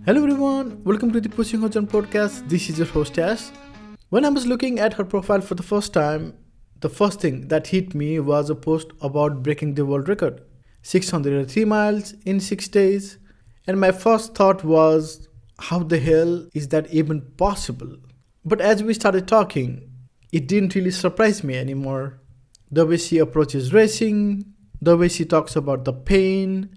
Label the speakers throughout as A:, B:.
A: Hello everyone, welcome to the Pushing Hojan podcast. This is your host Ash. When I was looking at her profile for the first time, the first thing that hit me was a post about breaking the world record 603 miles in 6 days. And my first thought was, how the hell is that even possible? But as we started talking, it didn't really surprise me anymore. The way she approaches racing, the way she talks about the pain,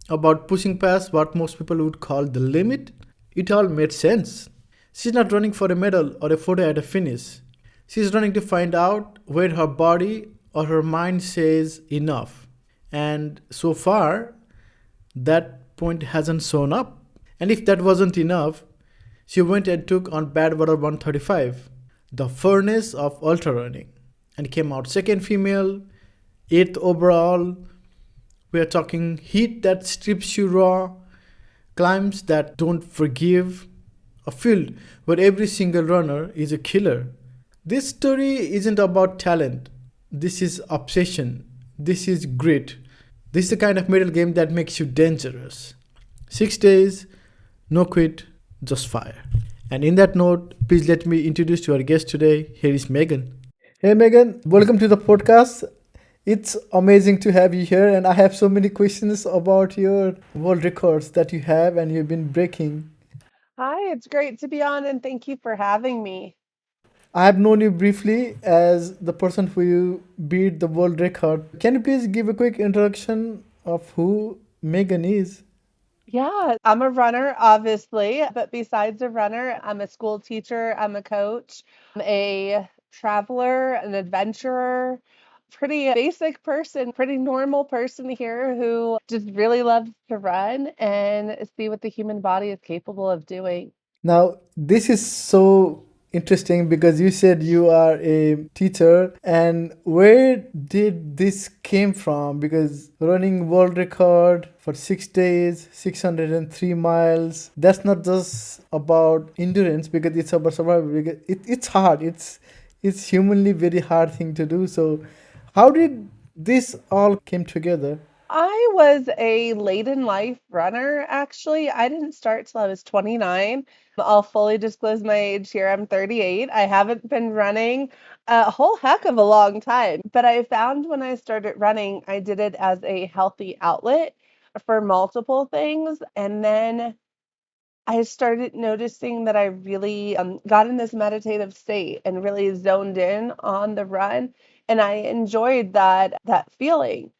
A: about pushing past what most people would call the limit, it all made sense. She's not running for a medal or a photo at a finish. She's running to find out where her body or her mind says enough. And so far, that point hasn't shown up. And if that wasn't enough, she went and took on Badwater 135, the furnace of ultrarunning, and came out second female, eighth overall. We are talking heat that strips you raw, climbs that don't forgive, a field where every single runner is a killer. This story isn't about talent. This is obsession. This is grit. This is the kind of medal game that makes you dangerous. 6 days, no quit, just fire. And in that note, please let me introduce to our guest today. Here is Megan. Hey Megan, welcome to the podcast. It's amazing to have you here, and I have so many questions about your world records that you have and you've been breaking.
B: Hi, it's great to be on and thank you for having me.
A: I have known you briefly as the person who beat the world record. Can you please give a quick introduction of who Megan is?
B: Yeah, I'm a runner, obviously, but besides a runner, I'm a school teacher, I'm a coach, I'm a traveler, an adventurer, pretty basic person, pretty normal person here who just really loves to run and see what the human body is capable of doing.
A: Now, this is so interesting because you said you are a teacher, and where did this came from? Because running world record for 6 days, 603 miles, that's not just about endurance because it's about survival because it's hard. It's humanly very hard thing to do. So how did this all came together?
B: I was a late in life runner, actually. I didn't start till I was 29. I'll fully disclose my age here. I'm 38. I haven't been running a whole heck of a long time, but I found when I started running, I did it as a healthy outlet for multiple things. And then I started noticing that I really got in this meditative state and really zoned in on the run, and I enjoyed that feeling.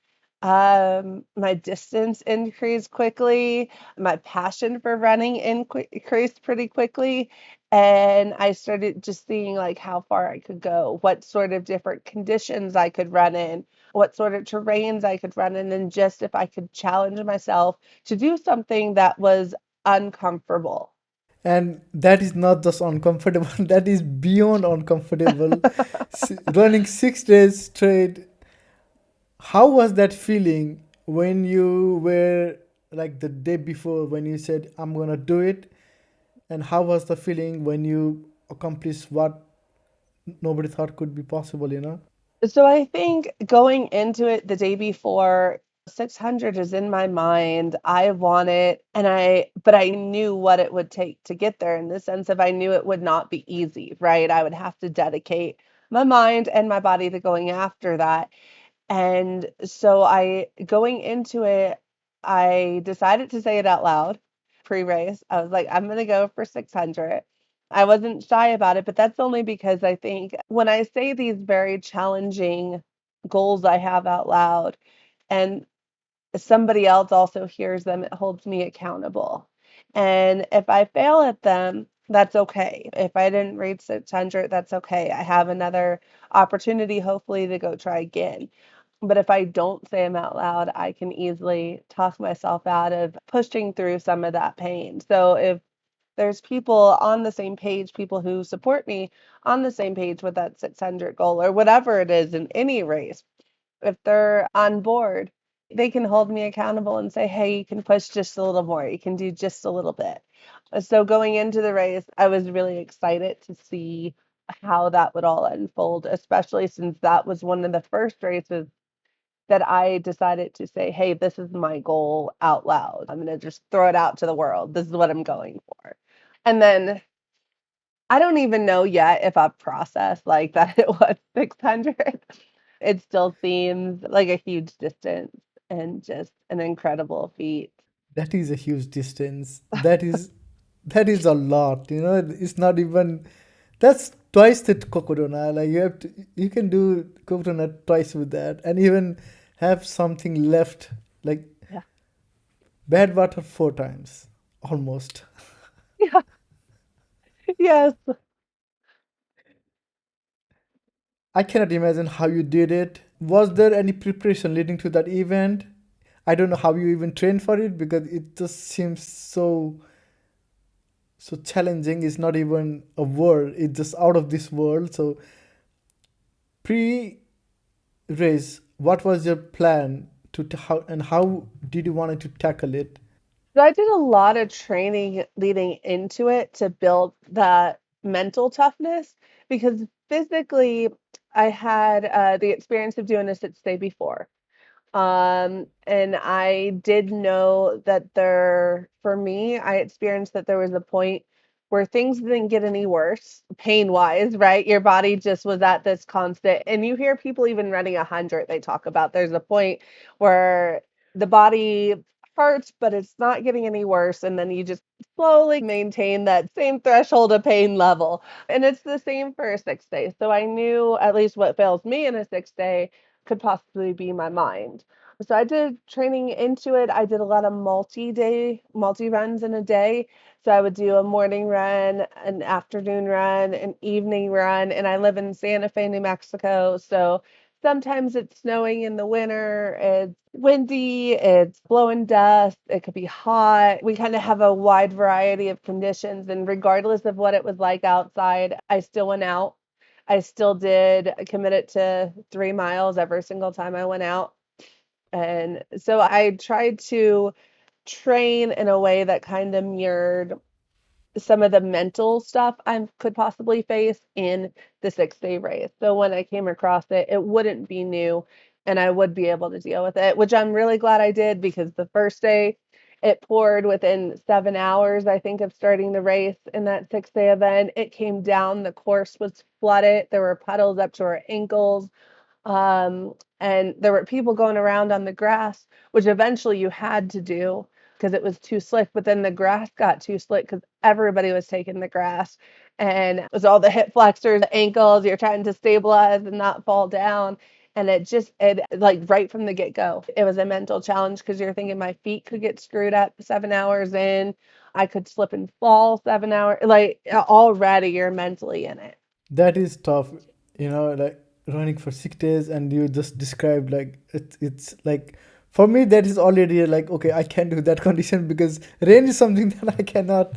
B: My distance increased quickly, my passion for running increased pretty quickly, and I started just seeing like how far I could go, what sort of different conditions I could run in, what sort of terrains I could run in, and just if I could challenge myself to do something that was uncomfortable.
A: And that is not just uncomfortable, that is beyond uncomfortable. Running 6 days straight, how was that feeling when you were like the day before when you said, I'm gonna do it? And how was the feeling when you accomplished what nobody thought could be possible?
B: So I think going into it the day before, 600 is in my mind. I want it, but I knew what it would take to get there in the sense of I knew it would not be easy, right? I would have to dedicate my mind and my body to going after that. And so going into it, I decided to say it out loud pre-race. I was like, I'm gonna go for 600. I wasn't shy about it, but that's only because I think when I say these very challenging goals I have out loud and somebody else also hears them, it holds me accountable. And if I fail at them, that's okay. If I didn't reach 600, that's okay. I have another opportunity, hopefully, to go try again. But if I don't say them out loud, I can easily talk myself out of pushing through some of that pain. So if there's people on the same page, people who support me on the same page with that 600 goal or whatever it is in any race, if they're on board, they can hold me accountable and say, hey, you can push just a little more, you can do just a little bit. So going into the race, I was really excited to see how that would all unfold, especially since that was one of the first races that I decided to say, hey, this is my goal out loud. I'm going to just throw it out to the world. This is what I'm going for. And then I don't even know yet if I've processed like that it was 600. It still seems like a huge distance and just an incredible feat.
A: That is a huge distance. That is a lot. It's not even. That's twice the Cocodona. Like you can do Cocodona twice with that, and even have something left like
B: Yeah.
A: Badwater 4 times, almost.
B: Yeah. Yes.
A: I cannot imagine how you did it. Was there any preparation leading to that event? I don't know how you even trained for it because it just seems so challenging. It's not even a word. It's just out of this world. So pre race, what was your plan how and how did you want to tackle it?
B: So I did a lot of training leading into it to build that mental toughness because physically I had the experience of doing a sit-stay before. And I did know that for me, I experienced that there was a point where things didn't get any worse pain-wise, right? Your body just was at this constant, and you hear people even running 100, they talk about there's a point where the body hurts, but it's not getting any worse, and then you just slowly maintain that same threshold of pain level. And it's the same for a 6 day. So I knew at least what fails me in a 6 day could possibly be my mind. So I did training into it. I did a lot of multi runs in a day. So I would do a morning run, an afternoon run, an evening run, and I live in Santa Fe, New Mexico. So sometimes it's snowing in the winter, it's windy, it's blowing dust, it could be hot. We kind of have a wide variety of conditions, and regardless of what it was like outside, I still went out. I still did commit it to 3 miles every single time I went out. And so I tried to train in a way that kind of mirrored some of the mental stuff I could possibly face in the 6 day race. So when I came across it, it wouldn't be new and I would be able to deal with it, which I'm really glad I did because the first day it poured within 7 hours, I think, of starting the race in that 6 day event. It came down, the course was flooded, there were puddles up to our ankles. And there were people going around on the grass, which eventually you had to do because it was too slick. But then the grass got too slick because everybody was taking the grass. And it was all the hip flexors, the ankles, you're trying to stabilize and not fall down. And it like right from the get go, it was a mental challenge because you're thinking my feet could get screwed up 7 hours in. I could slip and fall 7 hours. Like already you're mentally in it.
A: That is tough, like running for 6 days, and you just described like it's like for me that is already like okay, I can do that condition because rain is something that I cannot.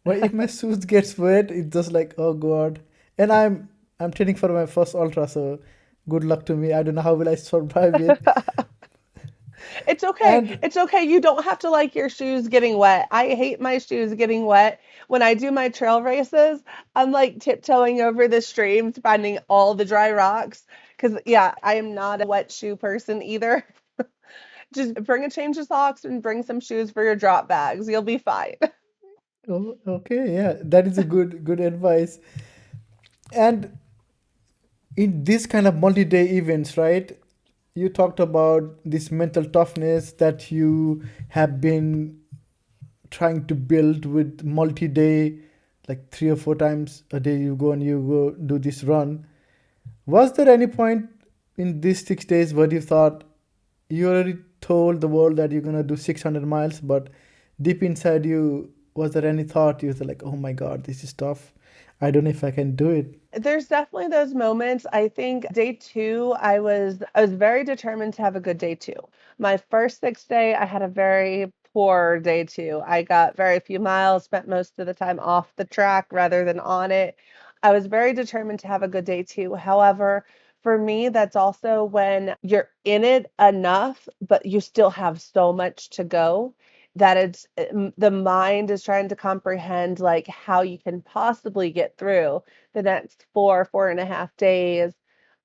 A: Well, if my shoes gets wet, it's just like oh god, and I'm training for my first ultra, so good luck to me. I don't know how will I survive it,
B: It's okay.
A: and
B: It's okay. You don't have to like your shoes getting wet. I hate my shoes getting wet. When I do my trail races, I'm like tiptoeing over the streams, finding all the dry rocks. Because, yeah, I am not a wet shoe person either. Just bring a change of socks and bring some shoes for your drop bags. You'll be fine.
A: oh, okay, yeah, that is a good advice. And in this kind of multi-day events, right? You talked about this mental toughness that you have been trying to build with multi-day, like 3 or 4 times a day you go and you go do this run. Was there any point in these 6 days where you thought you already told the world that you're gonna do 600 miles, but deep inside you, was there any thought you were like, oh my god, this is tough. I don't know if I can do it.
B: There's definitely those moments. I think day two, I was very determined to have a good day two. My first 6 day, I had a very poor day two. I got very few miles, spent most of the time off the track rather than on it. I was very determined to have a good day two. However, for me, that's also when you're in it enough, but you still have so much to go that the mind is trying to comprehend like how you can possibly get through the next 4.5 days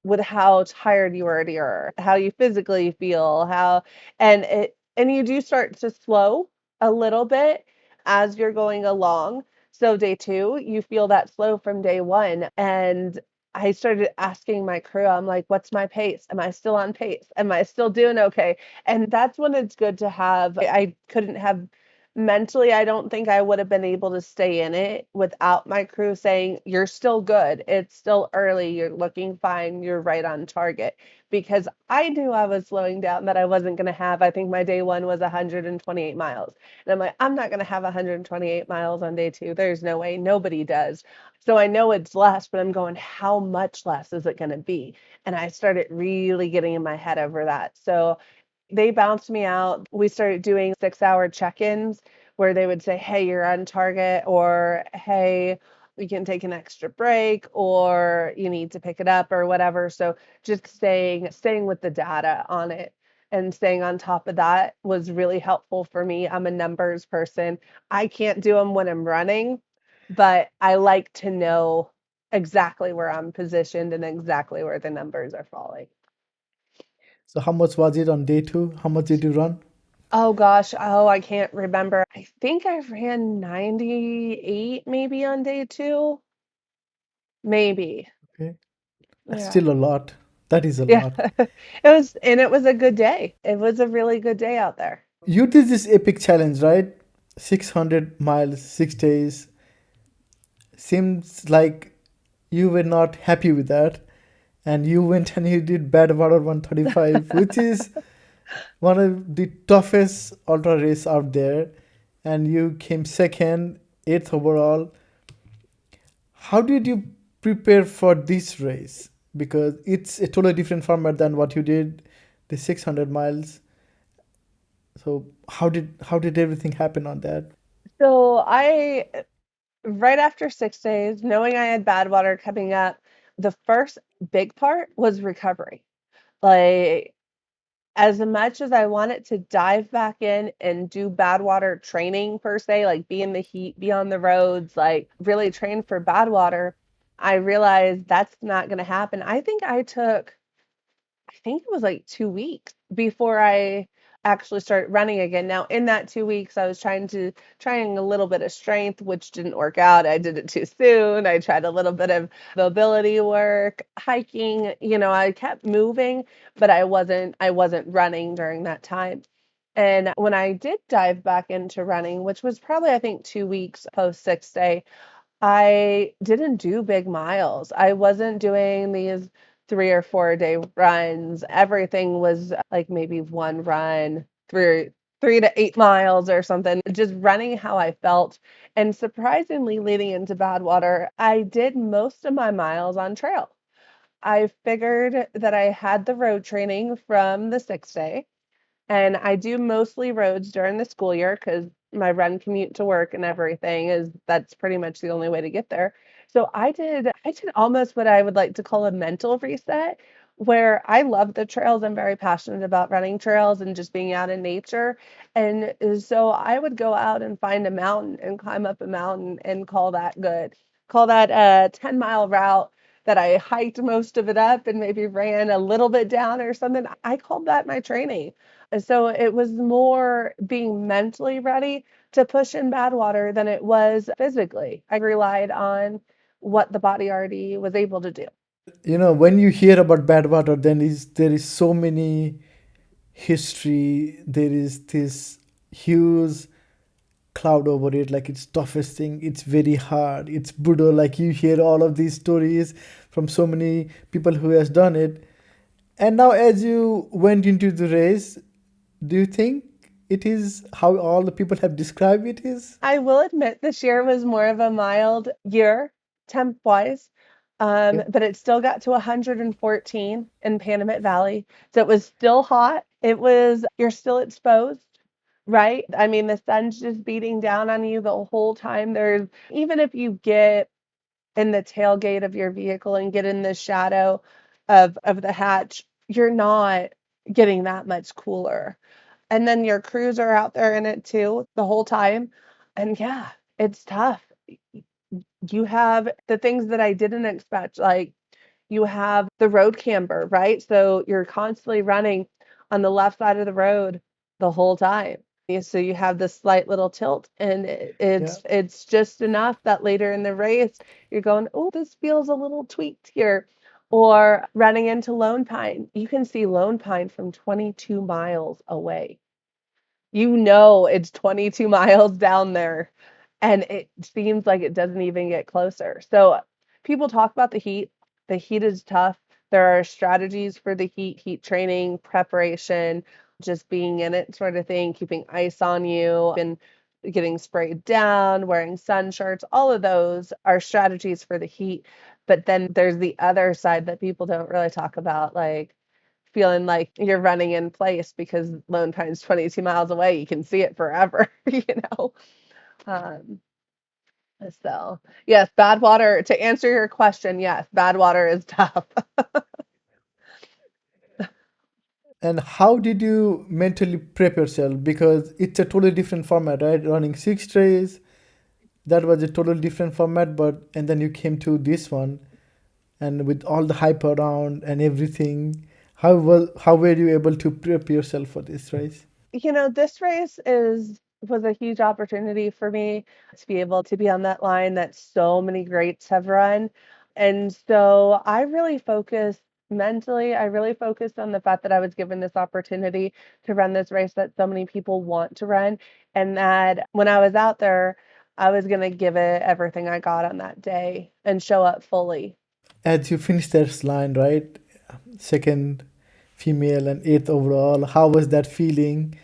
B: with how tired you already are, how you physically feel, how and you do start to slow a little bit as you're going along. So day two, you feel that slow from day one. And I started asking my crew, I'm like, what's my pace? Am I still on pace? Am I still doing okay? And that's when it's good to have. I couldn't have mentally, I don't think I would have been able to stay in it without my crew saying, you're still good. It's still early. You're looking fine. You're right on target. Because I knew I was slowing down, that I wasn't going to have, I think my day one was 128 miles. And I'm like, I'm not going to have 128 miles on day two. There's no way. Nobody does. So I know it's less, but I'm going, how much less is it going to be? And I started really getting in my head over that. So they bounced me out. We started doing 6-hour check-ins where they would say, hey, you're on target, or hey, we can take an extra break, or you need to pick it up, or whatever. So just staying with the data on it and staying on top of that was really helpful for me. I'm a numbers person. I can't do them when I'm running, but I like to know exactly where I'm positioned and exactly where the numbers are falling.
A: So how much was it on day two? How much did you run?
B: Oh gosh, oh, I can't remember. I think I ran 98 maybe on day two. Maybe.
A: Okay. That's
B: Yeah.
A: still a lot. That is a
B: Yeah.
A: lot.
B: It was a good day. It was a really good day out there.
A: You did this epic challenge, right? 600 miles, 6 days. Seems like you were not happy with that. And you went and you did Badwater 135, which is one of the toughest ultra race out there. And you came second, eighth overall. How did you prepare for this race? Because it's a totally different format than what you did, the 600 miles. So how did everything happen on that?
B: So I right after 6 days, knowing I had Badwater coming up, the first big part was recovery. Like, as much as I wanted to dive back in and do Badwater training per se, like be in the heat, be on the roads, like really train for Badwater, I realized that's not going to happen. I think it was like 2 weeks before I actually started running again. Now, in that 2 weeks, I was trying a little bit of strength, which didn't work out. I did it too soon. I tried a little bit of mobility work, hiking. I kept moving, but I wasn't running during that time. And when I did dive back into running, which was probably I think 2 weeks post 6 day, I didn't do big miles. I wasn't doing these 3 or 4 day runs. Everything was like maybe one run, 3 to 8 miles or something, just running how I felt. And surprisingly, leading into Badwater, I did most of my miles on trail. I figured that I had the road training from the 6 day. And I do mostly roads during the school year because my run commute to work and everything is that's pretty much the only way to get there. So I did almost what I would like to call a mental reset where I love the trails. I'm very passionate about running trails and just being out in nature. And so I would go out and find a mountain and climb up a mountain and call that good. Call that a 10-mile route that I hiked most of it up and maybe ran a little bit down or something. I called that my training. And so it was more being mentally ready to push in Badwater than it was physically. I relied on what the body already was able to do.
A: When you hear about Badwater, then there is so many history. There is this huge cloud over it, like it's toughest thing. It's very hard. It's brutal. Like you hear all of these stories from so many people who has done it. And now, as you went into the race, do you think it is how all the people have described it is?
B: I will admit this year was more of a mild year temp wise,
A: Yeah.
B: but it still got to 114 in Panamint Valley. So it was still hot. You're still exposed, right? I mean, the sun's just beating down on you the whole time. Even if you get in the tailgate of your vehicle and get in the shadow of the hatch, you're not getting that much cooler. And then your crews are out there in it too the whole time. And yeah, it's tough. You have the things that I didn't expect, like You have the road camber, right? So you're constantly running on the left side of the road the whole time. So you have this slight little tilt, and
A: Yeah.
B: it's just enough that later in the race you're going, oh, this feels a little tweaked here. Or running into Lone Pine, you can see Lone Pine from 22 miles away. You know it's 22 miles down there, and it seems like it doesn't even get closer. So people talk about the heat. The heat is tough. There are strategies for the heat training, preparation, just being in it sort of thing, keeping ice on you and getting sprayed down, wearing sun shirts. All of those are strategies for the heat. But then there's the other side that people don't really talk about, like feeling like you're running in place because Lone Pine's 22 miles away. You can see it forever, you know? Um, so, yes, Badwater, to answer your question, yes, Badwater is tough.
A: And how did you mentally prep yourself? Because it's a totally different format, right? Running 6 days, that was a totally different format, but and then you came to this one, and with all the hype around and everything, how were you able to prep yourself for this race?
B: This race is was a huge opportunity for me to be able to be on that line that so many greats have run. And so I really focused mentally, I really focused on the fact that I was given this opportunity to run this race that so many people want to run, and that when I was out there, I was going to give it everything I got on that day and show up fully.
A: As you finished that line, right? Second female and eighth overall. How was that feeling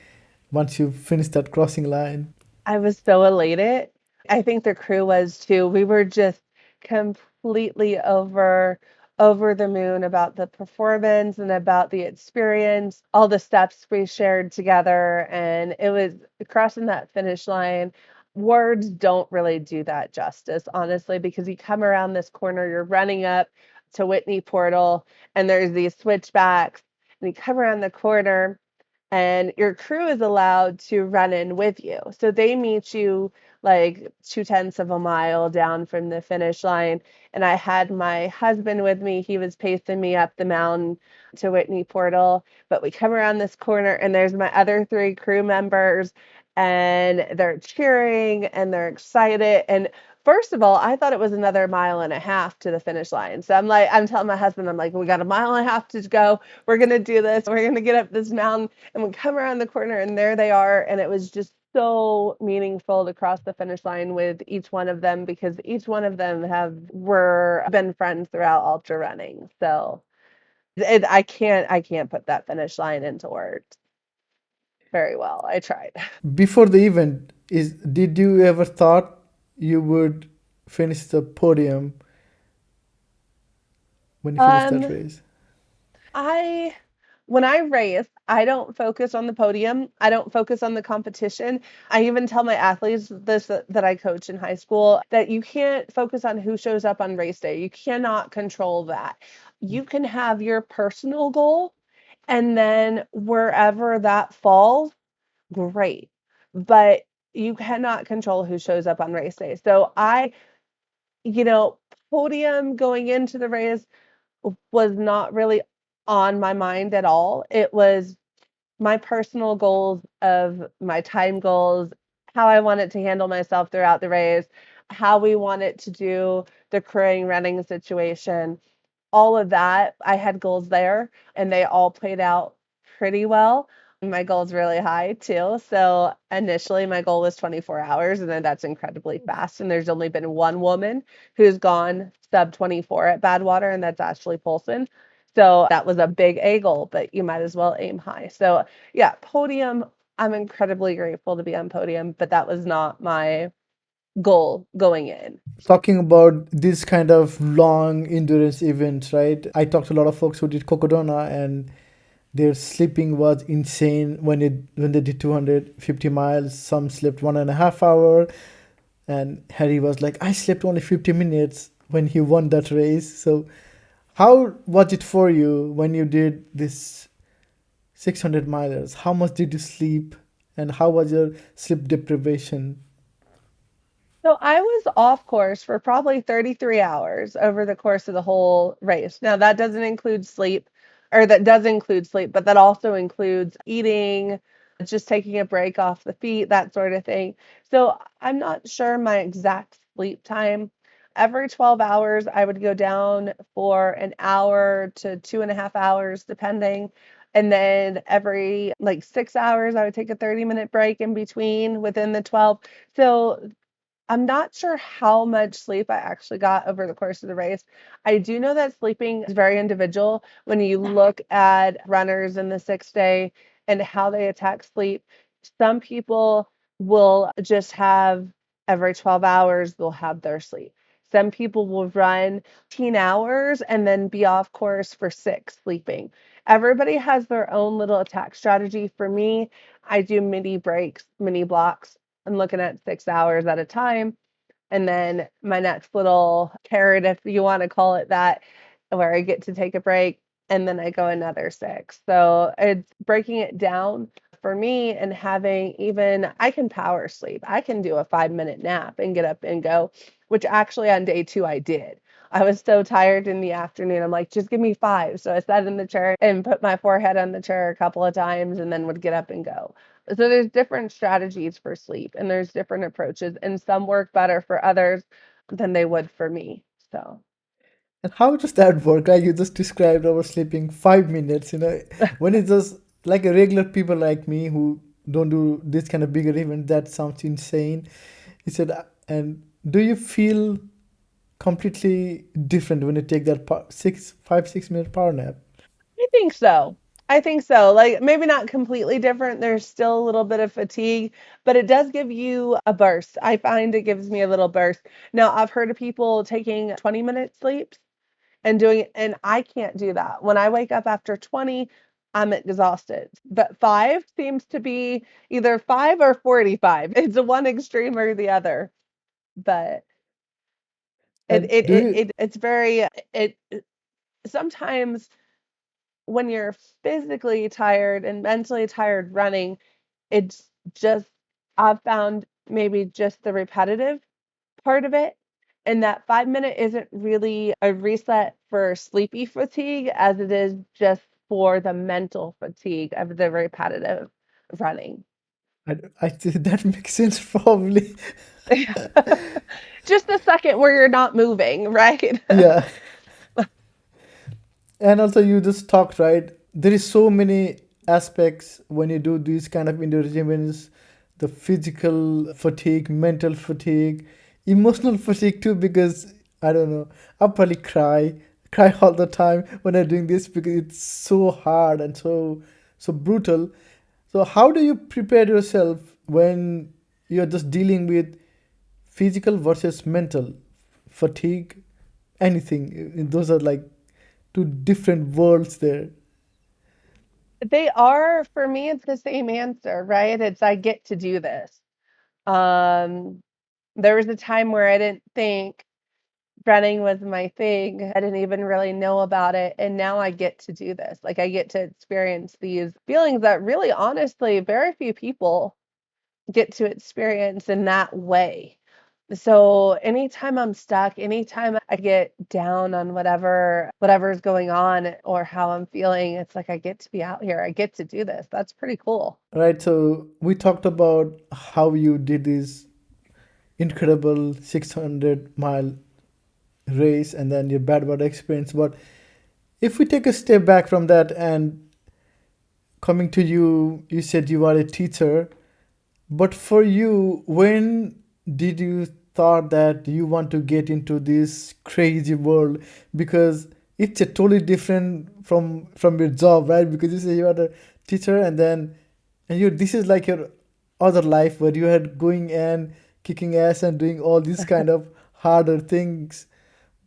A: once you finished that crossing line?
B: I was so elated. I think the crew was too. We were just completely over the moon about the performance and about the experience, all the steps we shared together, and it was crossing that finish line. Words don't really do that justice, honestly, because you come around this corner, you're running up to Whitney Portal, and there's these switchbacks, and you come around the corner and your crew is allowed to run in with you. So they meet you like 2/10 of a mile down from the finish line. And I had my husband with me. He was pacing me up the mountain to Whitney Portal. But we come around this corner, and there's my other three crew members, and they're cheering and they're excited. And first of all, I thought it was another mile and a half to the finish line. So I'm telling my husband, I'm like, we got a mile and a half to go. We're going to do this. We're going to get up this mountain, and we come around the corner, and there they are. And it was just so meaningful to cross the finish line with each one of them, because each one of them have were been friends throughout ultra running. So I can't put that finish line into words very well. I tried.
A: Before the event, is did you ever thought you would finish the podium when you finished that
B: Um,
A: race?
B: I When I race, I don't focus on the podium. I don't focus on the competition. I even tell my athletes this that I coach in high school, that you can't focus on who shows up on race day. You cannot control that. You can have your personal goal, and then wherever that falls, great. But you cannot control who shows up on race day. So you know, podium going into the race was not really on my mind at all. It was my personal goals of my time goals, how I wanted to handle myself throughout the race, how we wanted to do the crewing running situation, all of that. I had goals there, and they all played out pretty well. My goal's really high too. So initially my goal was 24 hours, and then that's incredibly fast. And there's only been one woman who's gone sub 24 at Badwater, and that's Ashley Polson. So that was a big A goal, but you might as well aim high. So yeah, podium. I'm incredibly grateful to be on podium, but that was not my goal going in.
A: Talking about this kind of long endurance events, right? I talked to a lot of folks who did Cocodona, and their sleeping was insane when they did 250 miles. Some slept 1.5 hour, and Harry was like, I slept only 50 minutes when he won that race. So how was it for you when you did this 600 milers? How much did you sleep, and how was your sleep deprivation?
B: So I was off course for probably 33 hours over the course of the whole race. Now that doesn't include sleep, or that does include sleep, but that also includes eating, just taking a break off the feet, that sort of thing. So I'm not sure my exact sleep time. Every 12 hours, I would go down for an hour to 2.5 hours, depending. And then every like 6 hours, I would take a 30-minute break in between within the 12. So I'm not sure how much sleep I actually got over the course of the race. I do know that sleeping is very individual when you look at runners in the 6 day and how they attack sleep. Some people will just have every 12 hours, they'll have their sleep. Some people will run 10 hours and then be off course for six sleeping. Everybody has their own little attack strategy. For me, I do mini breaks, mini blocks. I'm looking at 6 hours at a time. And then my next little carrot, if you want to call it that, where I get to take a break and then I go another six. So it's breaking it down for me and having even, I can power sleep. I can do a 5 minute nap and get up and go, which actually on day two I did. I was so tired in the afternoon. I'm like, just give me five. So I sat in the chair and put my forehead on the chair a couple of times and then would get up and go. So there's different strategies for sleep and there's different approaches, and some work better for others than they would for me. So
A: And how does that work? Like you just described over sleeping 5 minutes, when it's just like a regular people like me who don't do this kind of bigger event, that sounds insane. He said, and do you feel completely different when you take that 6 minute power nap?
B: I think so. I think so. Like maybe not completely different. There's still a little bit of fatigue, but it does give you a burst. I find it gives me a little burst. Now, I've heard of people taking 20-minute sleeps and doing it, and I can't do that. When I wake up after 20, I'm exhausted. But five seems to be either five or 45. It's a one extreme or the other. But
A: And do you,
B: it's very it sometimes when you're physically tired and mentally tired running, it's just I've found maybe just the repetitive part of it. And that 5 minute isn't really a reset for sleepy fatigue as it is just for the mental fatigue of the repetitive running.
A: I think that makes sense probably.
B: Just the second where you're not moving, right?
A: Yeah. And also you just talked, right? There is so many aspects when you do these kind of indoor events, the physical fatigue, mental fatigue, emotional fatigue too, because I don't know, I'll probably cry all the time when I'm doing this because it's so hard and so brutal. So how do you prepare yourself when you're just dealing with physical versus mental fatigue, anything? Those are like two different worlds there.
B: They are, for me, it's the same answer, right? It's I get to do this. Um, there was a time where I didn't think running was my thing. I didn't even really know about it. And now I get to do this. Like I get to experience these feelings that really honestly very few people get to experience in that way. So anytime I'm stuck, anytime I get down on whatever's going on or how I'm feeling, it's like I get to be out here. I get to do this. That's pretty cool.
A: Right, so we talked about how you did this incredible 600-mile race and then your Badwater experience. But if we take a step back from that and coming to you, you said you are a teacher. But for you, when did you thought that you want to get into this crazy world? Because it's a totally different from your job, right? Because you say you are a teacher, and you this is like your other life where you are going and kicking ass and doing all these kind of harder things.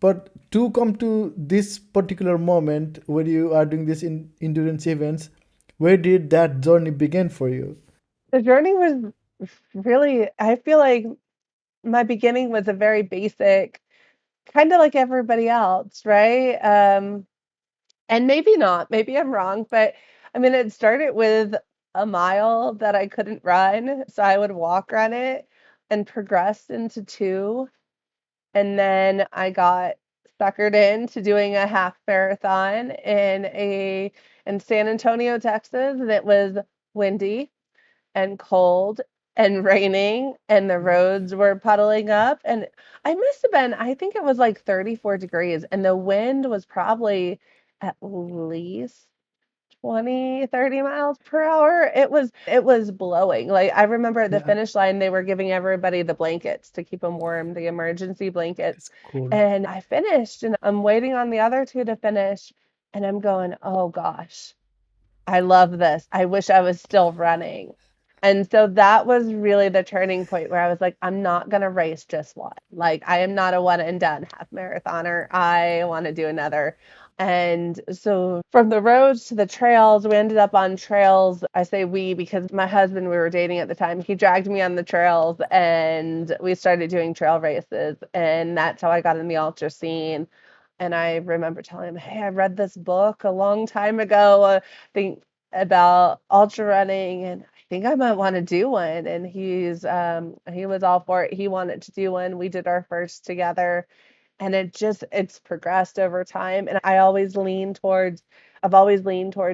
A: But to come to this particular moment where you are doing this in endurance events, where did that journey begin for you?
B: The journey was really, I feel like my beginning was a very basic, kind of like everybody else, right? And maybe not, maybe I'm wrong, but I mean, it started with a mile that I couldn't run, so I would walk run it. and progressed into two. And then I got suckered into doing a half marathon in San Antonio, Texas, and it was windy and cold and raining and the roads were puddling up, and I must have been, I think it was like 34 degrees, and the wind was probably at least 20, 30 miles per hour. It was blowing. Like I remember at the
A: Yeah,
B: finish line they were giving everybody the blankets to keep them warm, the emergency blankets.
A: it's cold.
B: And I finished and I'm waiting on the other two to finish and I'm going, "Oh gosh. I love this. I wish I was still running." And so that was really the turning point where I was like, I'm not going to race just one. Like, I am not a one and done half marathoner. I want to do another. And so from the roads to the trails, we ended up on trails. I say we because my husband, we were dating at the time, he dragged me on the trails and we started doing trail races. And that's how I got in the ultra scene. And I remember telling him, "Hey, I read this book a long time ago, think about ultra running, and I think I might want to do one." And he was all for it. He wanted to do one. We did our first together, and it's progressed over time. And I've always leaned towards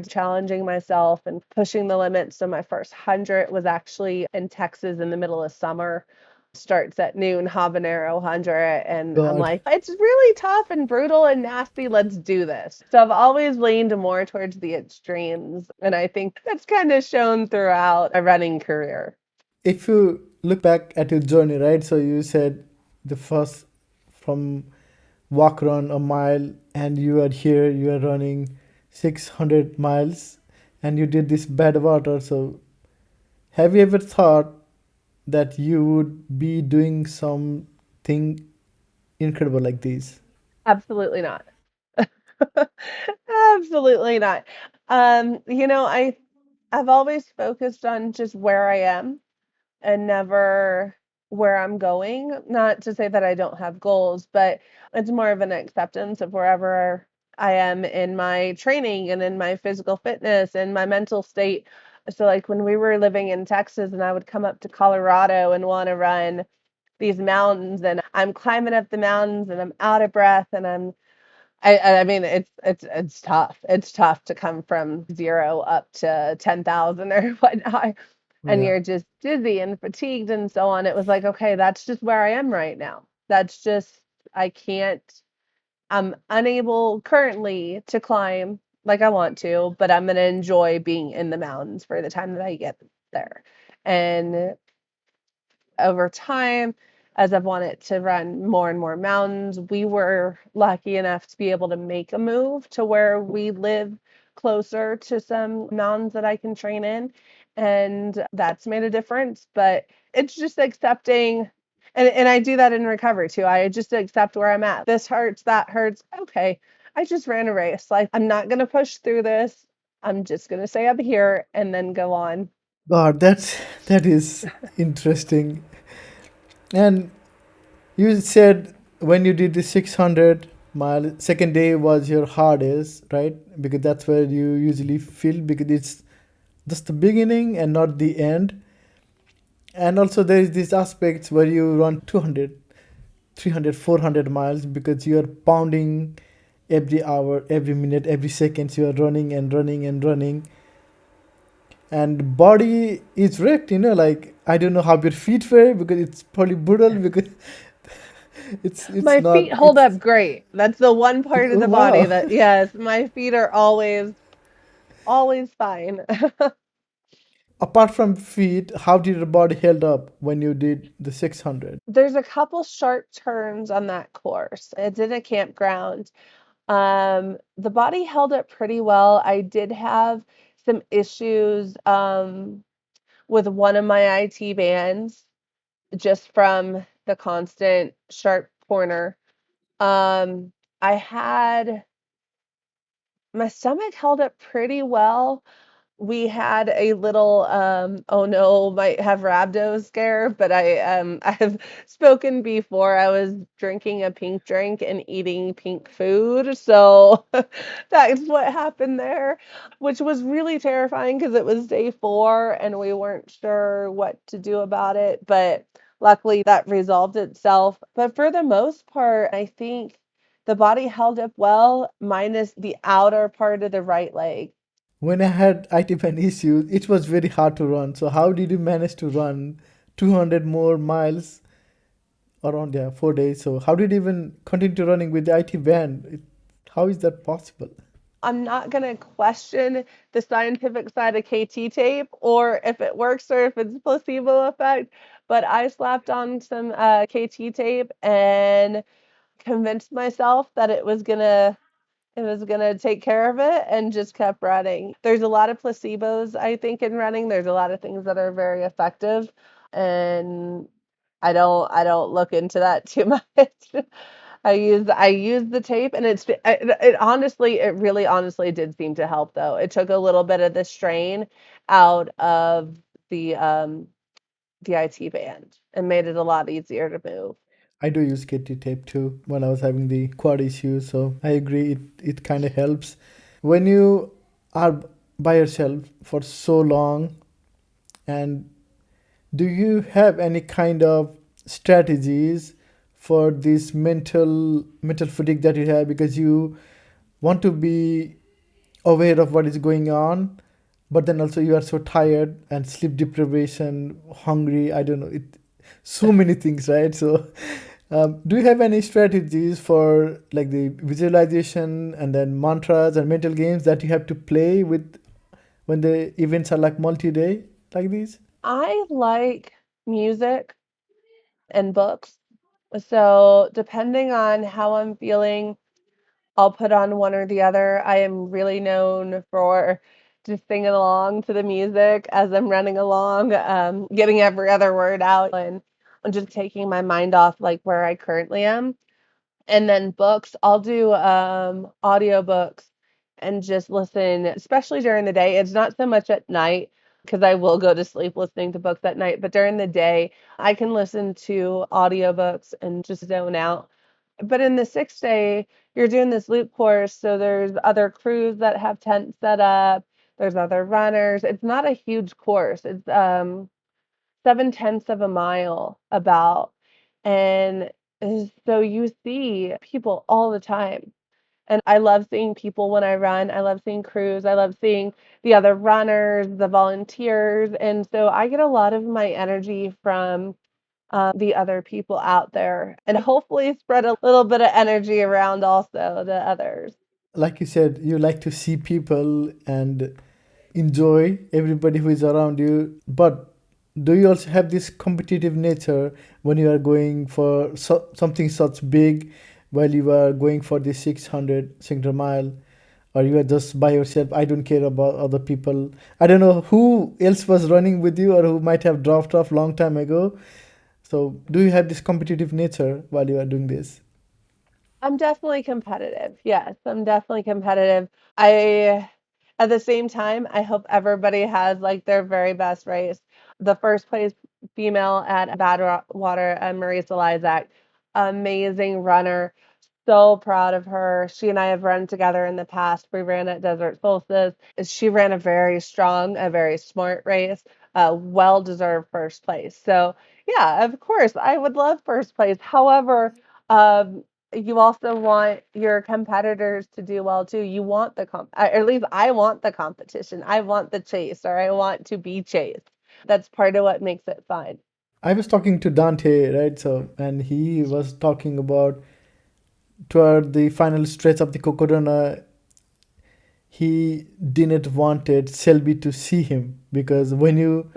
B: challenging myself and pushing the limits. So my first 100 was actually in Texas in the middle of summer, starts at noon, habanero 100, and I'm
A: God.
B: like, it's really tough and brutal and nasty, let's do this. So I've always leaned more towards the extremes, and I think that's kind of shown throughout my running career.
A: If you look back at your journey, right? So you said the first from walk run a mile, and you are here, you are running 600 miles, and you did this bad water. So have you ever thought that you would be doing something incredible like this?
B: Absolutely not. Absolutely not. I've always focused on just where I am and never where I'm going. Not to say that I don't have goals, but it's more of an acceptance of wherever I am in my training and in my physical fitness and my mental state. So, like when we were living in Texas and I would come up to Colorado and want to run these mountains, and I'm climbing up the mountains and I'm out of breath and I mean, it's tough. It's tough to come from 0 up to 10,000 or whatnot, and
A: Yeah.
B: you're just dizzy and fatigued and so on. It was like, okay, that's just where I am right now. That's just I can't I'm unable currently to climb like I want to, but I'm gonna enjoy being in the mountains for the time that I get there. And over time, as I've wanted to run more and more mountains, we were lucky enough to be able to make a move to where we live closer to some mountains that I can train in. And that's made a difference. But it's just accepting, and I do that in recovery too. I just accept where I'm at. This hurts, that hurts. Okay, I just ran a race. Like, I'm not going to push through this. I'm just going to say I'm here and then go on.
A: God, that is interesting. And you said when you did the 600 mile, second day was your hardest, right? Because that's where you usually feel, because it's just the beginning and not the end. And also there is these aspects where you run 200, 300, 400 miles because you are pounding every hour, every minute, every second. You are running and running and running, and body is wrecked. Like I don't know how your feet were, because it's probably brutal, because it's
B: My
A: not
B: feet hold
A: it's
B: up great. That's the one part of
A: oh
B: the body
A: wow.
B: that, yes, my feet are always fine.
A: Apart from feet, how did your body held up when you did the 600?
B: There's a couple sharp turns on that course. It's in a campground. The body held up pretty well. I did have some issues with one of my IT bands just from the constant sharp corner. Um, I had My stomach held up pretty well. We had a little oh no, might have rhabdo scare, but I've spoken before. I was drinking a pink drink and eating pink food. So that's what happened there, which was really terrifying because it was day 4 and we weren't sure what to do about it. But Luckily, that resolved itself. But for the most part, I think the body held up well, minus the outer part of the right leg.
A: When I had IT band issues, it was very hard to run. So how did you manage to run 200 more miles around 4 days? So how did you even continue running with the IT band? How is that possible?
B: I'm not going to question the scientific side of KT tape or if it works or if it's placebo effect, but I slapped on some KT tape and convinced myself that it was gonna take care of it and just kept running. There's a lot of placebos, I think, in running. There's a lot of things that are very effective, and I don't look into that too much. I use the tape, and it really honestly did seem to help though. It took a little bit of the strain out of the um the IT band and made it a lot easier to move.
A: I do use KT tape too when I was having the quad issues. So I agree, it kind of helps. When you are by yourself for so long, and do you have any kind of strategies for this mental fatigue that you have, because you want to be aware of what is going on, but then also you are so tired and sleep deprivation, hungry, I don't know, it so many things, right? So do you have any strategies for like the visualization and then mantras and mental games that you have to play with when the events are like multi-day like these?
B: I like music and books. So, depending on how I'm feeling, I'll put on one or the other. I am really known for just singing along to the music as I'm running along, getting every other word out and just taking my mind off like where I currently am. And then books, I'll do audiobooks and just listen, especially during the day. It's not so much at night because I will go to sleep listening to books at night, but during the day, I can listen to audiobooks and just zone out. But in the 6 day, you're doing this loop course, so there's other crews that have tents set up, there's other runners. It's not a huge course. It's 7/10 of a mile about. And so you see people all the time. And I love seeing people when I run. I love seeing crews. I love seeing the other runners, the volunteers. And so I get a lot of my energy from the other people out there and hopefully spread a little bit of energy around also to others.
A: Like you said, you like to see people and enjoy everybody who is around you, but do you also have this competitive nature when you are going for something such big, while you are going for the 600 single mile, or you are just by yourself? I don't care about other people. I don't know who else was running with you or who might have dropped off long time ago. So do you have this competitive nature while you are doing this?
B: I'm definitely competitive. Yes, I'm definitely competitive. I At the same time, I hope everybody has like their very best race. The first place female at Badwater, Marisa Lizak, amazing runner. So proud of her. She and I have run together in the past. We ran at Desert Solstice. She ran a very strong, a very smart race, well deserved first place. So, yeah, of course, I would love first place. However, you also want your competitors to do well too. You want or at least I want the competition. I want the chase, or I want to be chased. That's part of what makes it fun.
A: I was talking to Dante, right? So, and he was talking about toward the final stretch of the Cocodona, he didn't wanted Selby to see him, because when you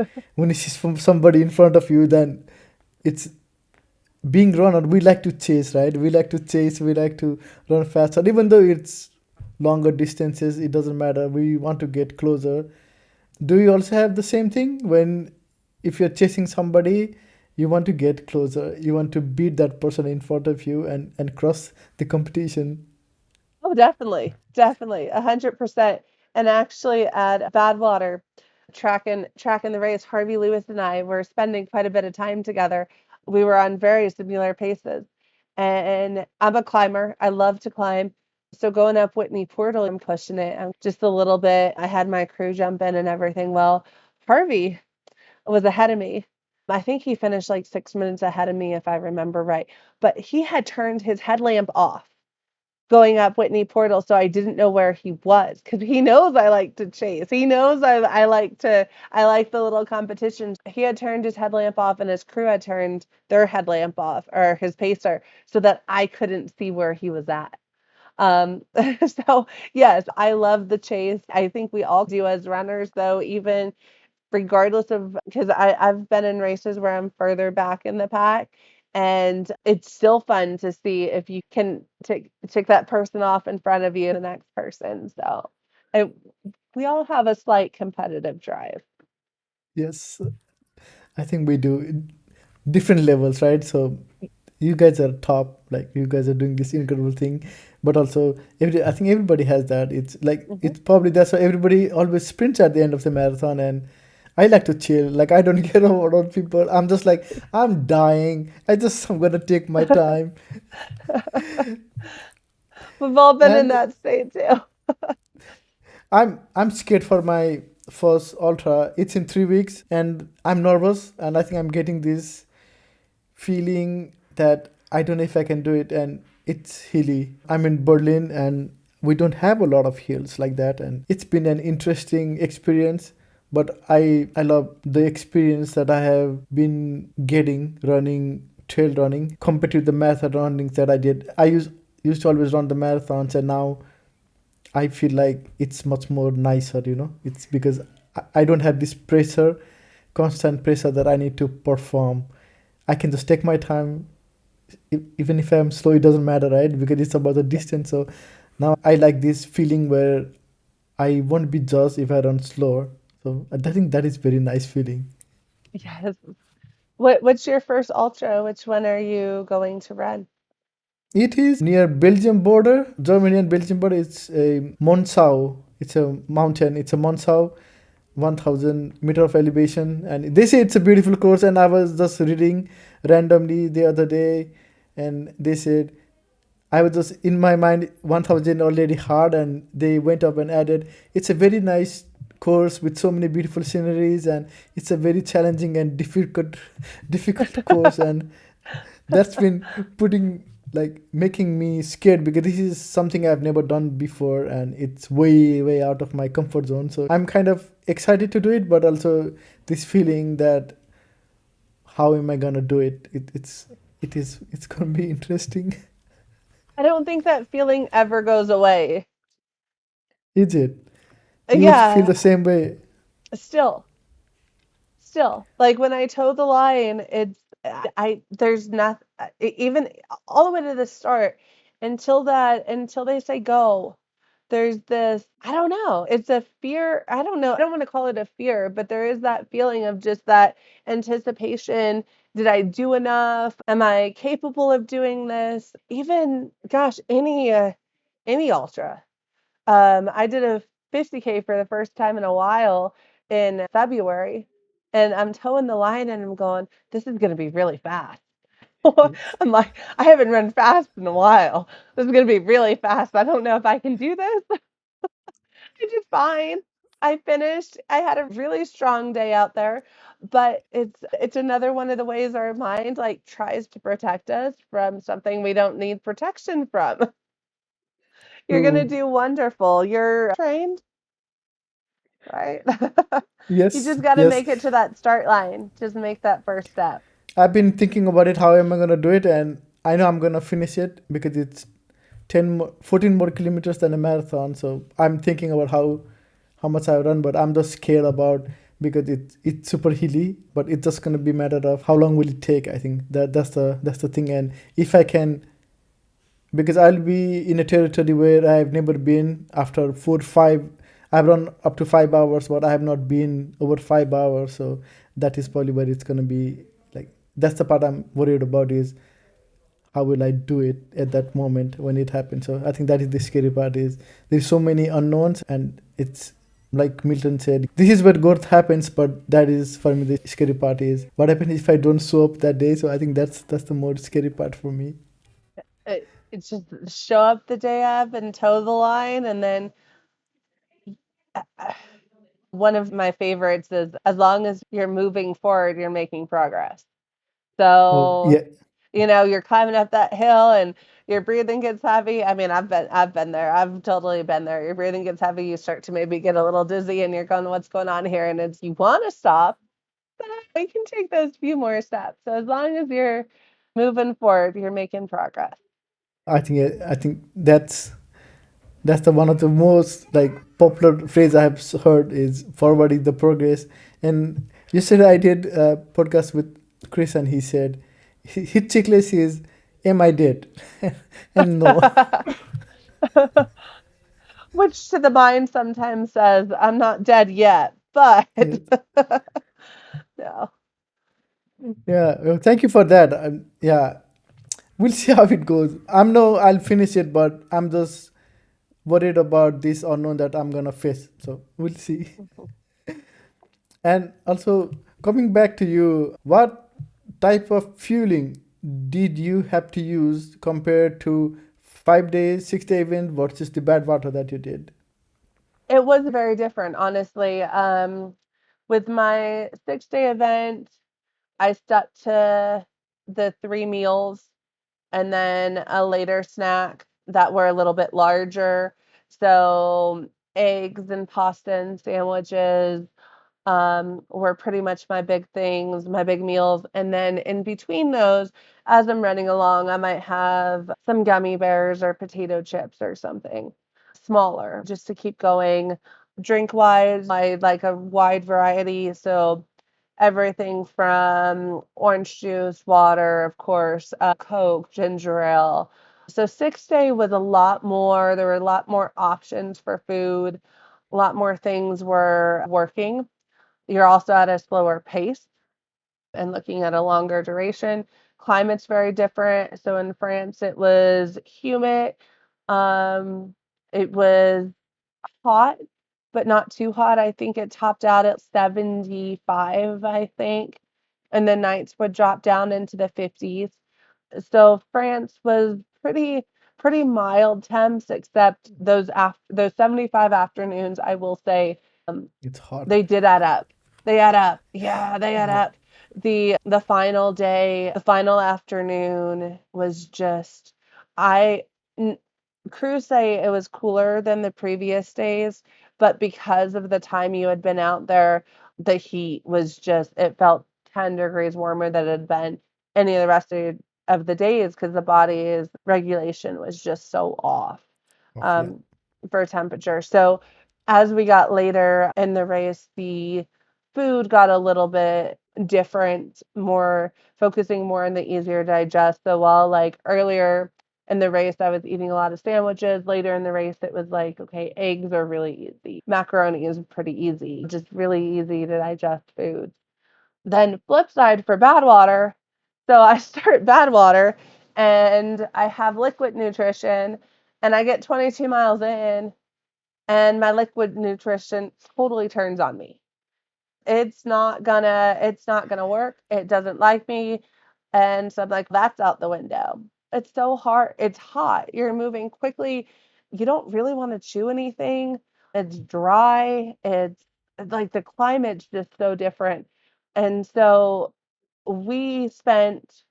A: see somebody in front of you, then it's being runner. We like to chase, right? We like to chase. We like to run faster, even though it's longer distances. It doesn't matter. We want to get closer. Do you also have the same thing when, if you're chasing somebody, you want to get closer, you want to beat that person in front of you and cross the competition?
B: Oh, definitely. Definitely. 100%. And actually at Badwater, tracking the race, Harvey Lewis and I were spending quite a bit of time together. We were on very similar paces. And I'm a climber. I love to climb. So going up Whitney Portal, I'm pushing it. I'm just a little bit. I had my crew jump in and everything. Well, Harvey was ahead of me. I think he finished like 6 minutes ahead of me, if I remember right. But he had turned his headlamp off going up Whitney Portal, so I didn't know where he was because he knows I like to chase. He knows I like the little competitions. He had turned his headlamp off and his crew had turned their headlamp off or his pacer so that I couldn't see where he was at. So yes, I love the chase. I think we all do as runners, though, even regardless of because I've been in races where I'm further back in the pack, and it's still fun to see if you can tick that person off in front of you, the next person. So I, we all have a slight competitive drive.
A: Yes, I think we do different levels, right? So you guys are top, like you guys are doing this incredible thing, but also I think everybody has that. It's like
B: Mhm.
A: it's probably that's why everybody always sprints at the end of the marathon, and I like to chill. Like I don't care about people. I'm just like I'm dying. I'm gonna take my time,
B: We've all been in
A: and
B: that state too.
A: I'm scared for my first ultra. It's in 3 weeks, and I'm nervous, and I think I'm getting this feeling that I don't know if I can do it, and it's hilly. I'm in Berlin, and we don't have a lot of hills like that, and it's been an interesting experience. But I love the experience that I have been getting running trail running compared to the marathon runnings that I did. I used to always run the marathons, and now I feel like it's much more nicer, It's because I don't have this pressure, constant pressure that I need to perform. I can just take my time, even if I'm slow, it doesn't matter, right? Because it's about the distance. So now I like this feeling where I won't be judged if I run slower. So I think that is very nice feeling.
B: Yes. What's your first ultra? Which one are you going to run?
A: It is near Belgium border, Germany and Belgium border. It's a Monsau. It's a mountain. It's a Monsau, 1000 meter of elevation, and they say it's a beautiful course. And I was just reading randomly the other day, and they said I was just in my mind 1000 already hard, and they went up and added it's a very nice course with so many beautiful sceneries, and it's a very challenging and difficult difficult course, and that's been putting like making me scared because this is something I've never done before, and it's way out of my comfort zone. So I'm kind of excited to do it, but also this feeling that how am I gonna do it? It's gonna be interesting.
B: I don't think that feeling ever goes away.
A: Is it? You feel
B: Yeah,
A: the same way?
B: still. Still, like when I toe the line, it's there's nothing even all the way to the start until they say go. There's this, I don't know, it's a fear. I don't know. I don't want to call it a fear, but there is that feeling of just that anticipation. Did I do enough? Am I capable of doing this? Even gosh, any ultra. I did a 50K for the first time in a while in February, and I'm towing the line and I'm going, this is going to be really fast.
A: Yes.
B: I'm like, I haven't run fast in a while. This is going to be really fast. I don't know if I can do this. I did fine. I finished. I had a really strong day out there, but it's another one of the ways our mind like tries to protect us from something we don't need protection from. You're going to
A: True.
B: do wonderful. You're trained, right? You
A: Yes,
B: just got to
A: yes.
B: make it to that start line. Just make that first step.
A: I've been thinking about it. How am I gonna do it? And I know I'm gonna finish it because it's 14 more kilometers than a marathon. So I'm thinking about how much I run, but I'm just scared about because it's super hilly. But it's just gonna be a matter of how long will it take. I think that's the thing. And if I can, because I'll be in a territory where I've never been after 4 5. I've run up to 5 hours, but I have not been over 5 hours. So that is probably where it's gonna be like that's the part I'm worried about is how will I do it at that moment when it happens. So I think that is the scary part is there's so many unknowns, and it's like Milton said, this is where growth happens, but that is for me the scary part is what happens if I don't show up that day. So I think that's the more scary part for me.
B: It's just show up the day of and toe the line, and then One of my favorites is as long as you're moving forward, you're making progress.
A: Oh,
B: So,
A: yeah.
B: you're climbing up that hill and your breathing gets heavy. I mean, I've been there. I've totally been there. Your breathing gets heavy, you start to maybe get a little dizzy and you're going, what's going on here? And it's you want to stop, but you can take those few more steps. So as long as you're moving forward, you're making progress.
A: I think that's the one of the most like popular phrase I have heard is forwarding the progress. And yesterday I did a podcast with Chris, and he said his checklist is, "Am I dead?" And no.
B: Which to the mind sometimes says, I'm not dead yet, but
A: Yes.
B: no.
A: Yeah. Well, thank you for that. Yeah, we'll see how it goes. I'm no, I'll finish it, but I'm just worried about this unknown that I'm gonna face. So we'll see. And also, coming back to you, what type of fueling did you have to use compared to 5 days, 6 day event versus the bad water that you did?
B: It was very different, honestly. With my 6 day event, I stuck to the 3 meals and then a later snack that were a little bit larger. So eggs and pasta and sandwiches were pretty much my big things, my big meals. And then in between those, as I'm running along, I might have some gummy bears or potato chips or something smaller just to keep going. Drink wise, I like a wide variety. So everything from orange juice, water, of course, Coke, ginger ale. So 6 day was a lot more, there were a lot more options for food, a lot more things were working. You're also at a slower pace and looking at a longer duration. Climate's very different. So in France, it was humid. Um, it was hot, but not too hot. I think it topped out at 75, I think. And the nights would drop down into the 50s. So France was pretty mild temps, except those 75 afternoons, I will say, um,
A: It's hot.
B: they did add up. They add up. Yeah, they add
A: Yeah.
B: up. The final day, the final afternoon was just I n- crews say it was cooler than the previous days, but because of the time you had been out there, the heat was just it felt 10 degrees warmer than it had been any of the rest of the days because the body's regulation was just so off
A: Off, yeah.
B: um, for temperature. So as we got later in the race, the food got a little bit different, more focusing more on the easier to digest. So while like earlier in the race, I was eating a lot of sandwiches. Later in the race, it was like, okay, eggs are really easy. Macaroni is pretty easy, just really easy to digest foods. Then flip side for Badwater. So I start Badwater and I have liquid nutrition and I get 22 miles in and my liquid nutrition totally turns on me. It's not gonna work. It doesn't like me. And so I'm like, that's out the window. It's so hard. It's hot. You're moving quickly. You don't really want to chew anything. It's dry. It's like the climate's just so different. And so we spent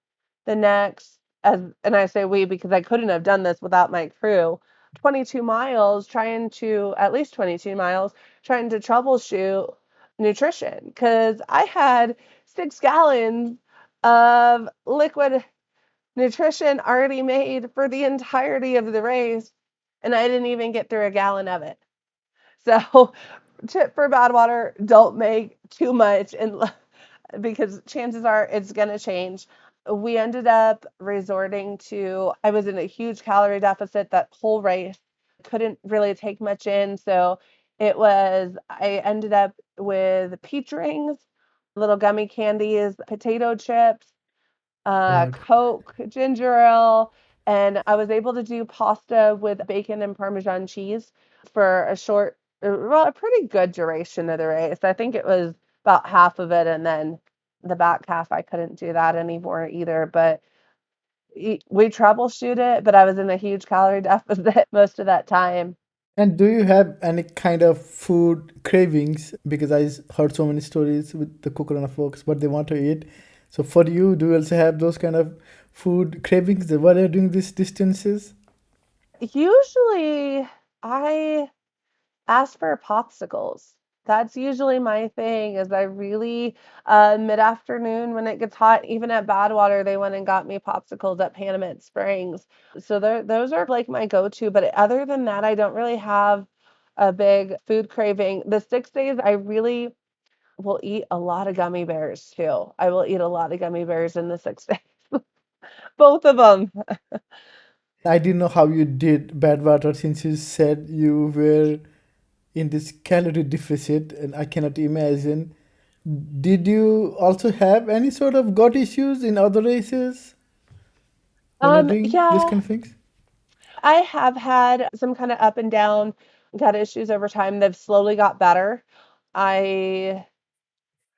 B: the next as and I say we because I couldn't have done this without my crew, 22 miles trying to at least 22 miles trying to troubleshoot nutrition because I had 6 gallons of liquid nutrition already made for the entirety of the race, and I didn't even get through a gallon of it. So, tip for Badwater, don't make too much and because chances are it's going to change. We ended up resorting to, I was in a huge calorie deficit that whole race, couldn't really take much in. So I ended up with peach rings, little gummy candies, potato chips,
A: God.
B: Coke, ginger ale, and I was able to do pasta with bacon and Parmesan cheese for a pretty good duration of the race. I think it was about half of it, and then the back half I couldn't do that anymore either. But we troubleshoot it, but I was in a huge calorie deficit most of that time.
A: And do you have any kind of food cravings? Because heard so many stories with the Kukurana folks, what they want to eat. So for you, do you also have those kind of food cravings while you're doing these distances?
B: Usually, I ask for popsicles. That's usually my thing is I really mid-afternoon when it gets hot, even at Badwater, they went and got me popsicles at Panamint Springs. So those are like my go-to, but other than that, I don't really have a big food craving. The 6 days, I really will eat a lot of gummy bears too. I will eat a lot of gummy bears in the 6 days. Both of them.
A: I didn't know how you did bad water since you said you were in this calorie deficit, and I cannot imagine. Did you also have any sort of gut issues in other races when you're doing this
B: Yeah,
A: kind of things?
B: I have had some kind of up and down gut issues over time. They've slowly got better. I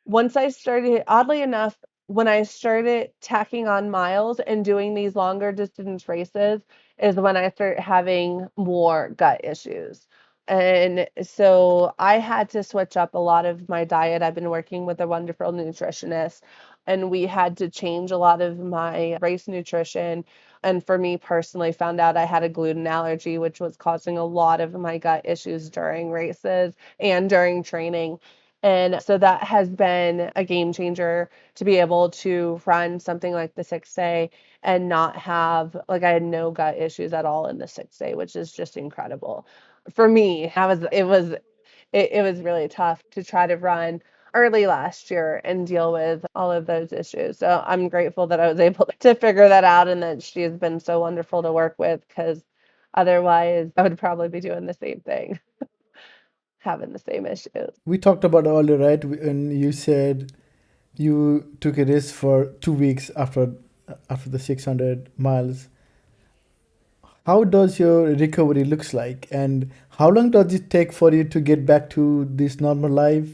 B: once I started, oddly enough, when I started tacking on miles and doing these longer distance races, is when I started having more gut issues. And so I had to switch up a lot of my diet. I've been working with a wonderful nutritionist, and we had to change a lot of my race nutrition. And for me personally, found out I had a gluten allergy, which was causing a lot of my gut issues during races and during training. And so that has been a game changer to be able to run something like the 6 day and not have like I had no gut issues at all in the 6 day, which is just incredible. For me, I was it was really tough to try to run early last year and deal with all of those issues. So I'm grateful that I was able to figure that out and that she has been so wonderful to work with because otherwise I would probably be doing the same thing, having the same issues.
A: We talked about earlier, right? And you said you took a risk for 2 weeks after the 600 miles. How does your recovery looks like, and how long does it take for you to get back to this normal life?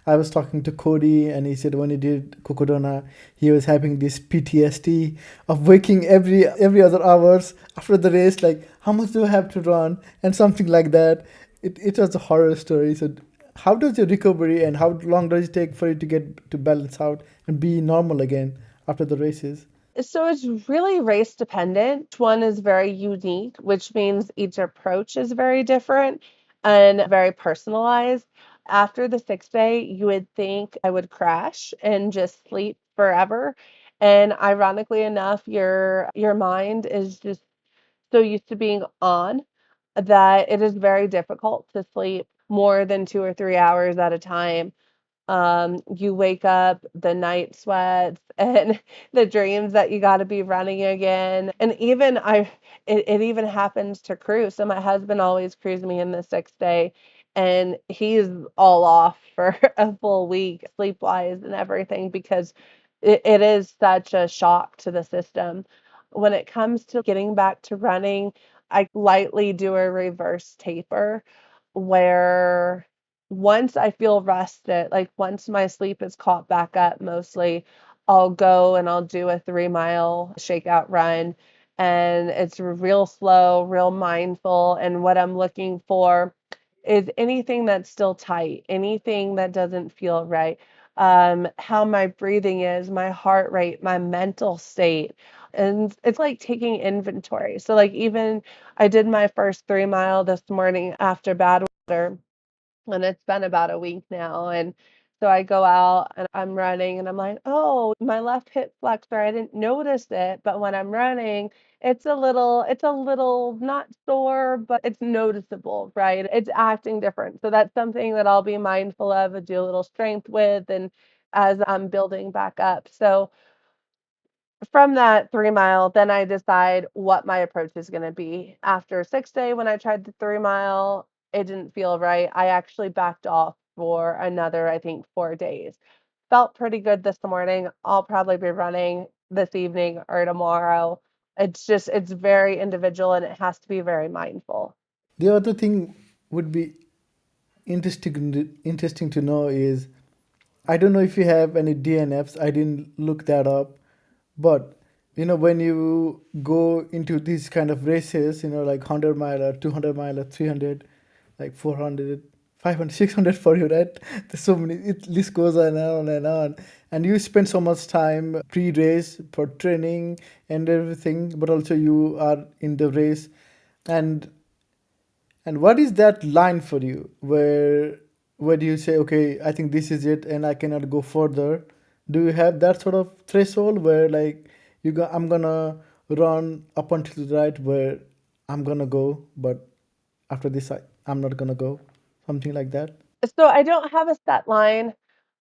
A: I was talking to Cody, and he said when he did Kokodona, he was having this PTSD of waking every other hours after the race, like how much do I have to run and something like that. It was a horror story. So how does your recovery and how long does it take for you to get to balance out and be normal again after the races?
B: So it's really race dependent. Each one is very unique, which means each approach is very different and very personalized. After the 6 day, you would think I would crash and just sleep forever. And ironically enough, your mind is just so used to being on that it is very difficult to sleep more than 2 or 3 hours at a time. You wake up, the night sweats and the dreams that you got to be running again. And even it even happens to crew. So my husband always crews me in the 6 day, and he's all off for a full week, sleep wise and everything, because it is such a shock to the system. When it comes to getting back to running, I lightly do a reverse taper where once I feel rested, like once my sleep is caught back up mostly, I'll go and I'll do a 3 mile shakeout run. And it's real slow, real mindful. And what I'm looking for is anything that's still tight, anything that doesn't feel right. How my breathing is, my heart rate, my mental state. And it's like taking inventory. So, like, even I did my first 3 mile this morning after Badwater, and it's been about a week now, and so I go out and I'm running and I'm like, "Oh, my left hip flexor, I didn't notice it, but when I'm running, it's a little not sore, but it's noticeable, right? It's acting different." So that's something that I'll be mindful of and do a little strength with and as I'm building back up. So from that 3 mile, then I decide what my approach is going to be. After 6 day, when I tried the 3 mile, it didn't feel right. I actually backed off for another, I think, 4 days. Felt pretty good this morning. I'll probably be running this evening or tomorrow. It's very individual and it has to be very mindful.
A: The other thing would be interesting to know is I don't know if you have any DNFs. I didn't look that up, but When you go into these kind of races, like 100 mile or 200 mile or 300, like 400, 500, 600 for you, right? There's so many, it list goes on and on and on. And you spend so much time pre-race for training and everything, but also you are in the race. And and what is that line for you where do you say, okay, I think this is it and I cannot go further? Do you have that sort of threshold where, like, I'm gonna run up until the right where I'm gonna go, but after this I'm not gonna go, something like that?
B: So I don't have a set line.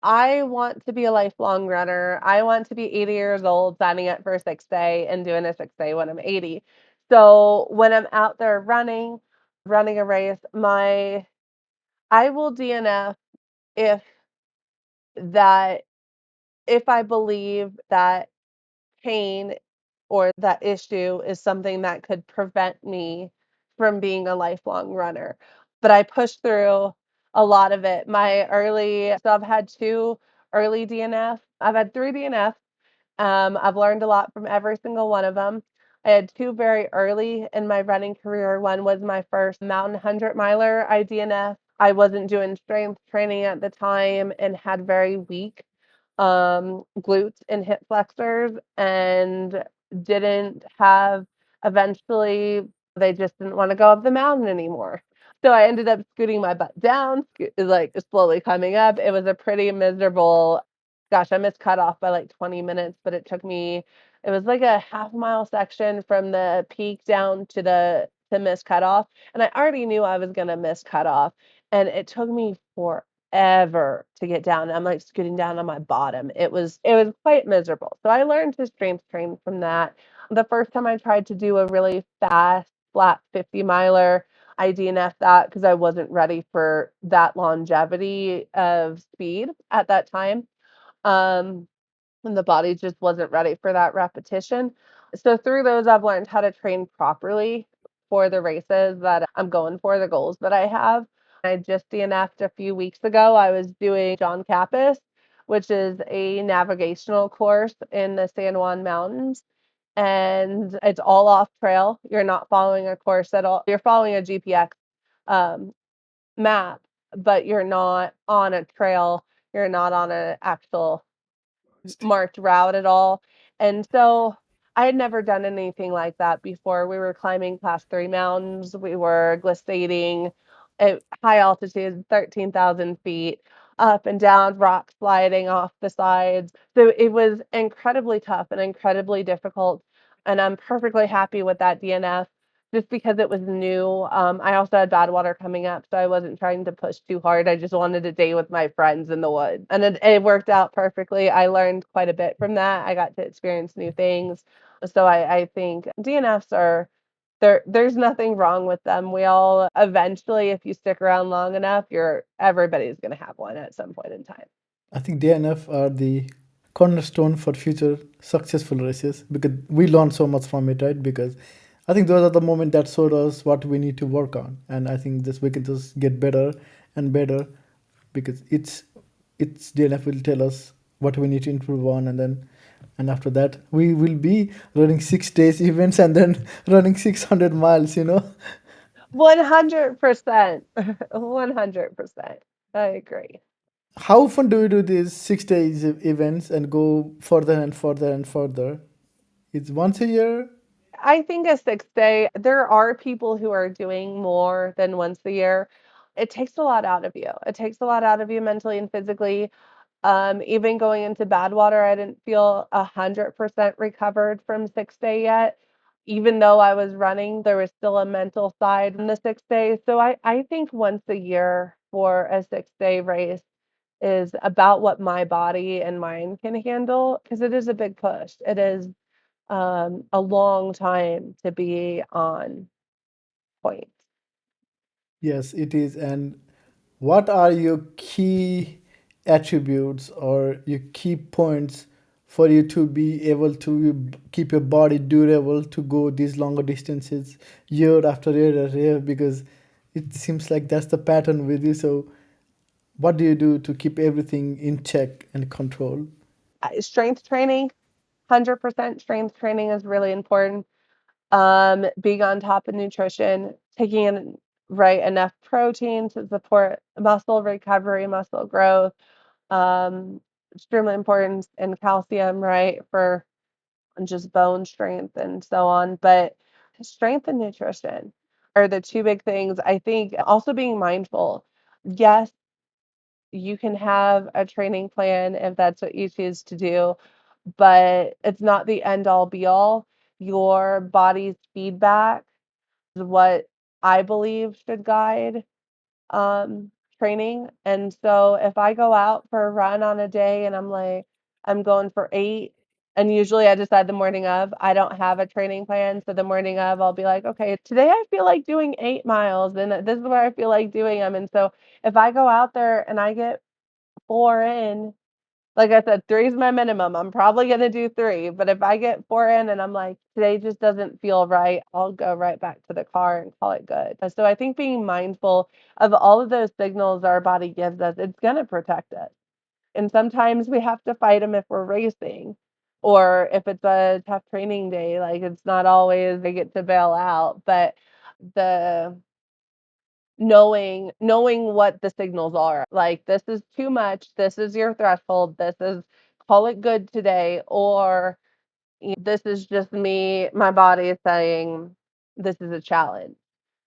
B: I want to be a lifelong runner. I want to be 80 years old, signing up for a 6 day and doing a 6 day when I'm 80. So when I'm out there running a race, I will DNF if that if I believe that pain or that issue is something that could prevent me from being a lifelong runner. But I pushed through a lot of it. So I've had two early DNF. I've had three DNF. I've learned a lot from every single one of them. I had two very early in my running career. One was my first mountain 100 miler I DNF. I wasn't doing strength training at the time and had very weak glutes and hip flexors and didn't have eventually they just didn't want to go up the mountain anymore. So I ended up scooting my butt down, like slowly coming up. It was a pretty miserable, gosh, I missed cutoff by like 20 minutes, but it was like a half mile section from the peak down to the miss cutoff. And I already knew I was going to miss cutoff. And it took me forever to get down. I'm like scooting down on my bottom. It was quite miserable. So I learned to strength train from that. The first time I tried to do a really fast, flat 50 miler, I DNF'd that because I wasn't ready for that longevity of speed at that time. Um, and the body just wasn't ready for that repetition. So through those, I've learned how to train properly for the races that I'm going for, the goals that I have. I just DNF'd a few weeks ago. I was doing John Kappas, which is a navigational course in the San Juan Mountains. And it's all off trail. You're not following a course at all. You're following a GPX um, map, but you're not on a trail. You're not on an actual marked route at all. And so I had never done anything like that before. We were climbing class 3 mountains. We were glissading at high altitude, 13,000 feet, up and down, rock sliding off the sides. So it was incredibly tough and incredibly difficult. And I'm perfectly happy with that DNF just because it was new. I also had Badwater coming up, so I wasn't trying to push too hard. I just wanted a day with my friends in the woods, and it worked out perfectly. I learned quite a bit from that. I got to experience new things. So I think DNFs are there's nothing wrong with them. We all eventually, if you stick around long enough, everybody's gonna have one at some point in time.
A: I think DNF are the cornerstone for future successful races because we learn so much from it, right? Because I think those are the moments that showed us what we need to work on, and I think this we can just get better and better because it's DNF will tell us what we need to improve on, and after that we will be running 6 days events and then running 600 miles.
B: 100%. 100%. I agree.
A: How often do you do these 6 days events and go further and further and further? It's once a year.
B: I think a 6 day, there are people who are doing more than once a year. It takes a lot out of you. It takes a lot out of you mentally and physically. Even going into Badwater, I didn't feel 100% recovered from 6 day yet. Even though I was running, there was still a mental side in the 6 days. So I think once a year for a 6 day race is about what my body and mind can handle because it is a big push. It is a long time to be on point.
A: Yes, it is. And what are your key attributes or your key points for you to be able to keep your body durable to go these longer distances year after year after year? Because it seems like that's the pattern with you. So, what do you do to keep everything in check and control?
B: Strength training, 100% strength training is really important. Being on top of nutrition, taking in right enough protein to support muscle recovery, muscle growth, extremely important, and calcium, right, for just bone strength and so on. But strength and nutrition are the two big things. I think also being mindful. Yes, you can have a training plan if that's what you choose to do, but it's not the end all be all. Your body's feedback is what I believe should guide training. And so if I go out for a run on a day and I'm like, I'm going for 8, and usually I decide the morning of, I don't have a training plan. So the morning of, I'll be like, okay, today I feel like doing 8 miles and this is where I feel like doing them. And so if I go out there and I get 4 in, like I said, 3 is my minimum. I'm probably gonna do 3, but if I get 4 in and I'm like, "Today just doesn't feel right," I'll go right back to the car and call it good. So I think being mindful of all of those signals our body gives us, it's gonna protect us. And sometimes we have to fight them if we're racing or if it's a tough training day, like, it's not always they get to bail out, but the knowing what the signals are. Like, this is too much, this is your threshold, this is call it good today, or this is just me, my body is saying this is a challenge.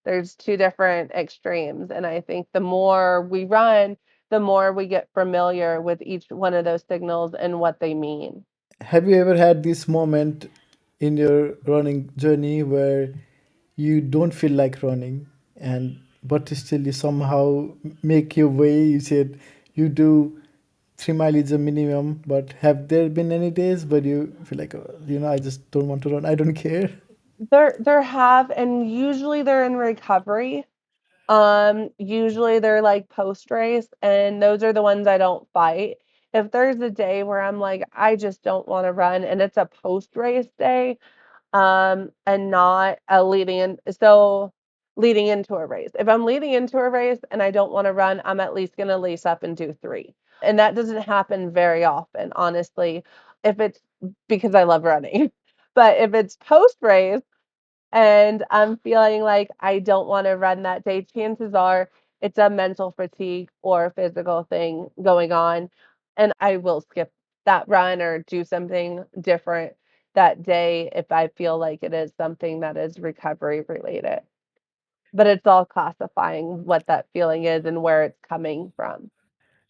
B: There's two different extremes. And I think the more we run, the more we get familiar with each one of those signals and what they mean.
A: Have you ever had this moment in your running journey where you don't feel like running, and but still you somehow make your way? You said you do 3 mile is a minimum, but have there been any days where you feel like, I just don't want to run, I don't care?
B: There have, and usually they're in recovery. Usually they're like post race, and those are the ones I don't fight. If there's a day where I'm like, I just don't want to run, and it's a post race day, and not a leading into a race. If I'm leading into a race and I don't want to run, I'm at least gonna lace up and do 3. And that doesn't happen very often, honestly, if it's because I love running. But if it's post race and I'm feeling like I don't wanna run that day, chances are it's a mental fatigue or physical thing going on, and I will skip that run or do something different that day if I feel like it is something that is recovery related. But it's all classifying what that feeling is and where it's coming from.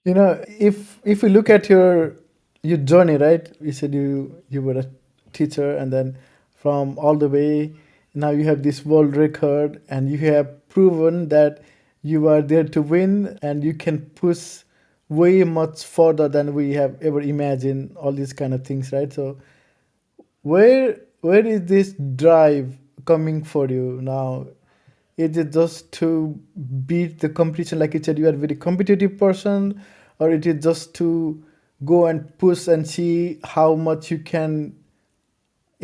A: If we look at your journey, right? You said you were a teacher, and then from all the way now you have this world record, and you have proven that you are there to win, and you can push way much further than we have ever imagined, all these kind of things, right? So where is this drive coming for you now? Is it just to beat the competition, like you said, you are a very competitive person, or it is just to go and push and see how much you can,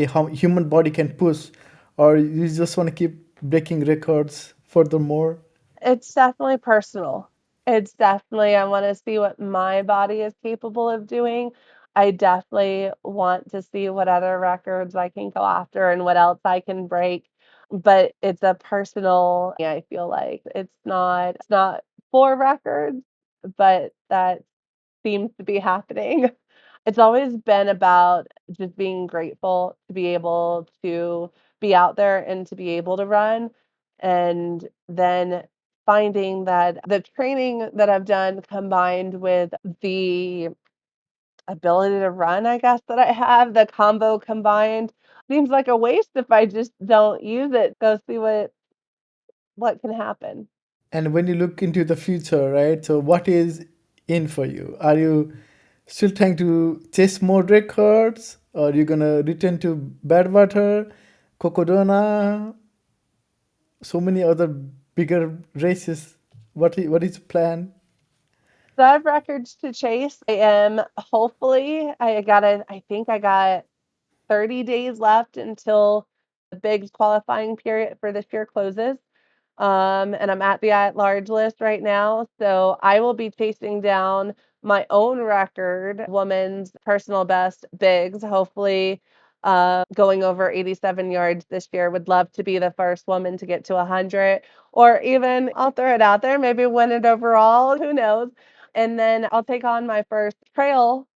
A: how human body can push, or you just want to keep breaking records furthermore?
B: It's definitely personal. It's definitely I wanna see what my body is capable of doing. I definitely want to see what other records I can go after and what else I can break, but it's a personal I feel like. It's not for records, but that seems to be happening. It's always been about just being grateful to be able to be out there and to be able to run, and then finding that the training that I've done combined with the ability to run, I guess, that I have, the combo combined, seems like a waste if I just don't use it. Go see what can happen.
A: And when you look into the future, right? So what is in for you? Are you still trying to chase more records, or are you gonna return to Badwater, Cocodona, so many other bigger races? What is the plan?
B: So I have records to chase. I am hopefully I think I got 30 days left until the big qualifying period for this year closes. And I'm at the at large list right now. So I will be chasing down my own record, woman's personal best bigs, hopefully going over 87 yards this year. Would love to be the first woman to get to 100, or even I'll throw it out there, maybe win it overall. Who knows? And then I'll take on my first trail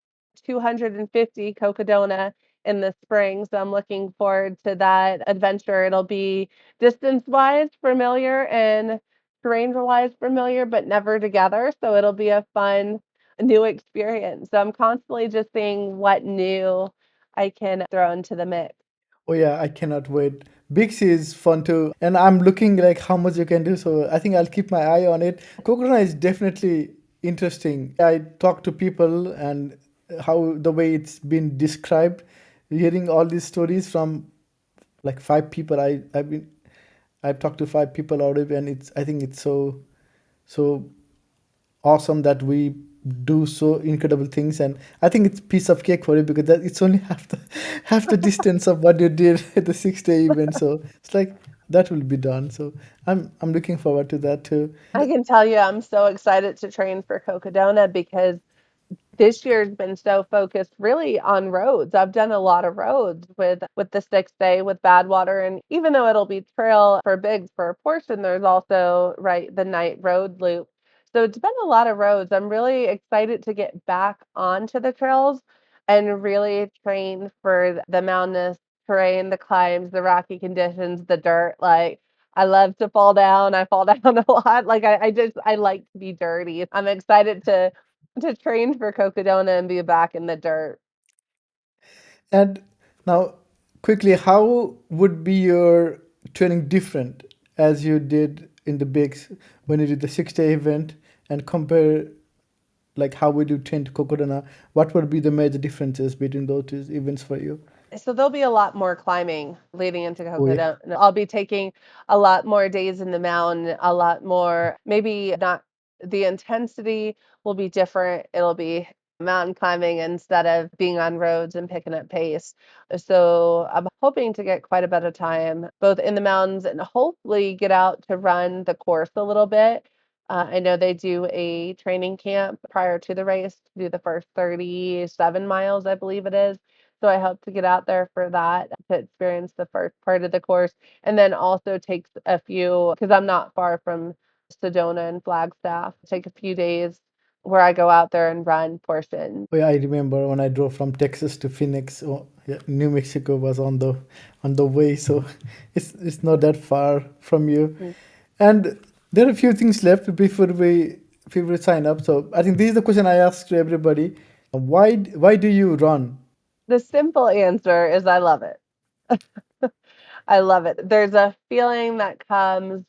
B: 250 Cocodona in the spring. So I'm looking forward to that adventure. It'll be distance wise familiar and terrain wise familiar, but never together. So it'll be a fun new experience. So I'm constantly just seeing what new I can throw into the mix.
A: Oh yeah, I cannot wait. Bix is fun too, and I'm looking like how much you can do. So I think I'll keep my eye on it. Coconut is definitely interesting. I talk to people and how the way it's been described, hearing all these stories from like five people. I've talked to five people already, and it's I think it's so awesome that we do so incredible things, and I think it's piece of cake for you because it's only half the distance of what you did at the 6 day event, so it's like that will be done. So I'm looking forward to that too.
B: I can tell you, I'm so excited to train for Cocodona because this year's been so focused really on roads. I've done a lot of roads with the 6 day with Badwater, and even though it'll be trail for bigs for a portion, there's also right the night road loop. So it's been a lot of roads. I'm really excited to get back onto the trails and really train for the mountainous terrain, the climbs, the rocky conditions, the dirt. Like I love to fall down. I fall down a lot. Like I like to be dirty. I'm excited to train for Cocodona and be back in the dirt.
A: And now, quickly, how would be your training different as you did in the bigs when you did the 6 day event, and compare like how would you train to Cocodona? What would be the major differences between those two events for you?
B: So there'll be a lot more climbing leading into
A: Oh yeah.
B: Cocodona. I'll be taking a lot more days in the mountain, a lot more, maybe not the intensity will be different. It'll be mountain climbing instead of being on roads and picking up pace. So I'm hoping to get quite a bit of time both in the mountains and hopefully get out to run the course a little bit. I know they do a training camp prior to the race to do the first 37 miles, I believe it is. So I hope to get out there for that to experience the first part of the course, and then also takes a few because I'm not far from Sedona and Flagstaff. Take a few days where I go out there and run portions.
A: Oh, yeah, I remember when I drove from Texas to Phoenix. Oh, yeah, New Mexico was on the way, so it's not that far from you.
B: Mm.
A: And there are a few things left before we sign up. So I think this is the question I ask to everybody: why do you run?
B: The simple answer is I love it. I love it. There's a feeling that comes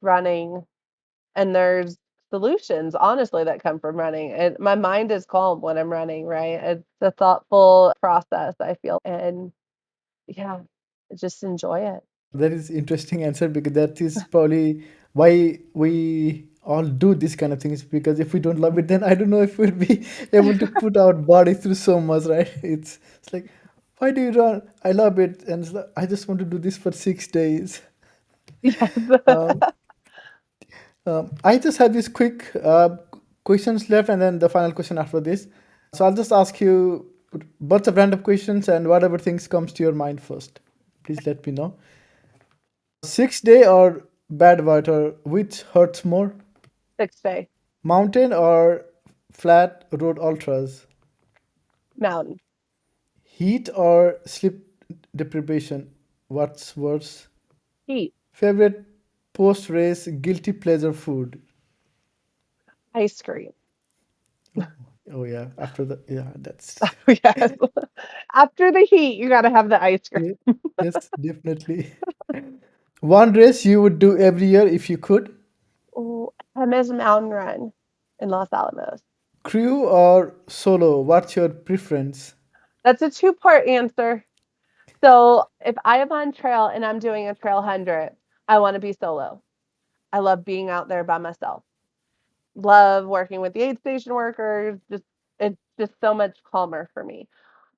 B: running, and there's solutions, honestly, that come from running. And my mind is calm when I'm running, right? It's a thoughtful process, I feel. And yeah, just enjoy it.
A: That is interesting answer because that is probably why we all do this kind of things, because if we don't love it, then I don't know if we'll be able to put our body through so much, right? It's like, why do you run? I love it, and it's like, I just want to do this for 6 days.
B: Yes.
A: Um, I just have these quick questions left, and then the final question after this. So I'll just ask you a bunch of random questions, and whatever things comes to your mind first, please let me know. 6 day or bad water, which hurts more?
B: 6 day
A: Mountain or flat road ultras?
B: mountain
A: Heat or sleep deprivation? What's worse?
B: heat
A: Favorite post race guilty pleasure food?
B: ice cream.
A: Oh yeah, after the yeah, that's
B: Yes. After the heat, you got to have the ice cream.
A: yeah, yes, definitely. One race you would do every year if you could.
B: Oh, Hemis Mountain Run in Los Alamos.
A: Crew or solo? What's your preference?
B: That's a two-part answer. So if I am on trail and I'm doing a trail 100, I want to be solo. I love being out there by myself. Love working with the aid station workers. Just it's just so much calmer for me.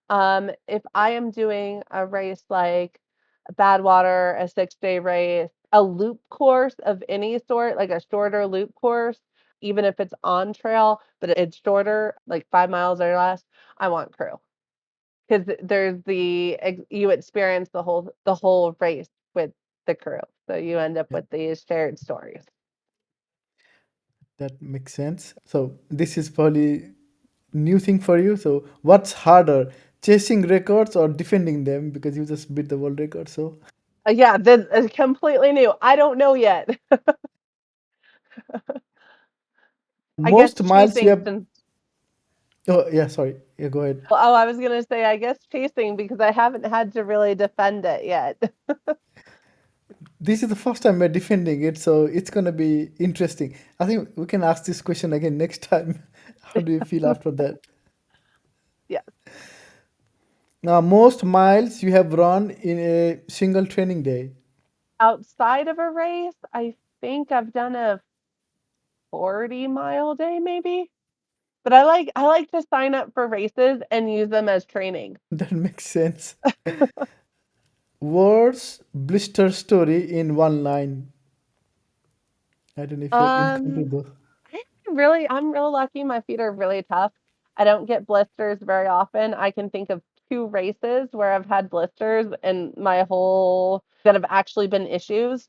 B: If I am doing a race like Badwater, a 6 day race, a loop course of any sort, like a shorter loop course, even if it's on trail, but it's shorter, like 5 miles or less, I want crew. Because there's you experience the whole race with the crew. So you end up
A: Yeah,
B: with these shared stories.
A: that makes sense. So this is probably new thing for you. So what's harder, chasing records or defending them? Because you just beat the world record. So
B: Yeah, this is completely new. I don't know yet. I guess
A: most miles you
B: chasing
A: have.
B: since
A: Oh yeah, sorry. Yeah, go ahead.
B: oh, I was gonna say I guess chasing because I haven't had to really defend it yet.
A: This is the first time we're defending it, so it's gonna be interesting. I think we can ask this question again next time. How do you feel after that?
B: Yeah.
A: Now, most miles you have run in a single training day.
B: Outside of a race, I think I've done a 40-mile day maybe. But I like to sign up for races and use them as training.
A: That makes sense. Words blister story in one line. I don't know if you have encountered
B: Um,
A: those.
B: I'm real lucky. My feet are really tough. I don't get blisters very often. I can think of two races where I've had blisters and my whole that have actually been issues.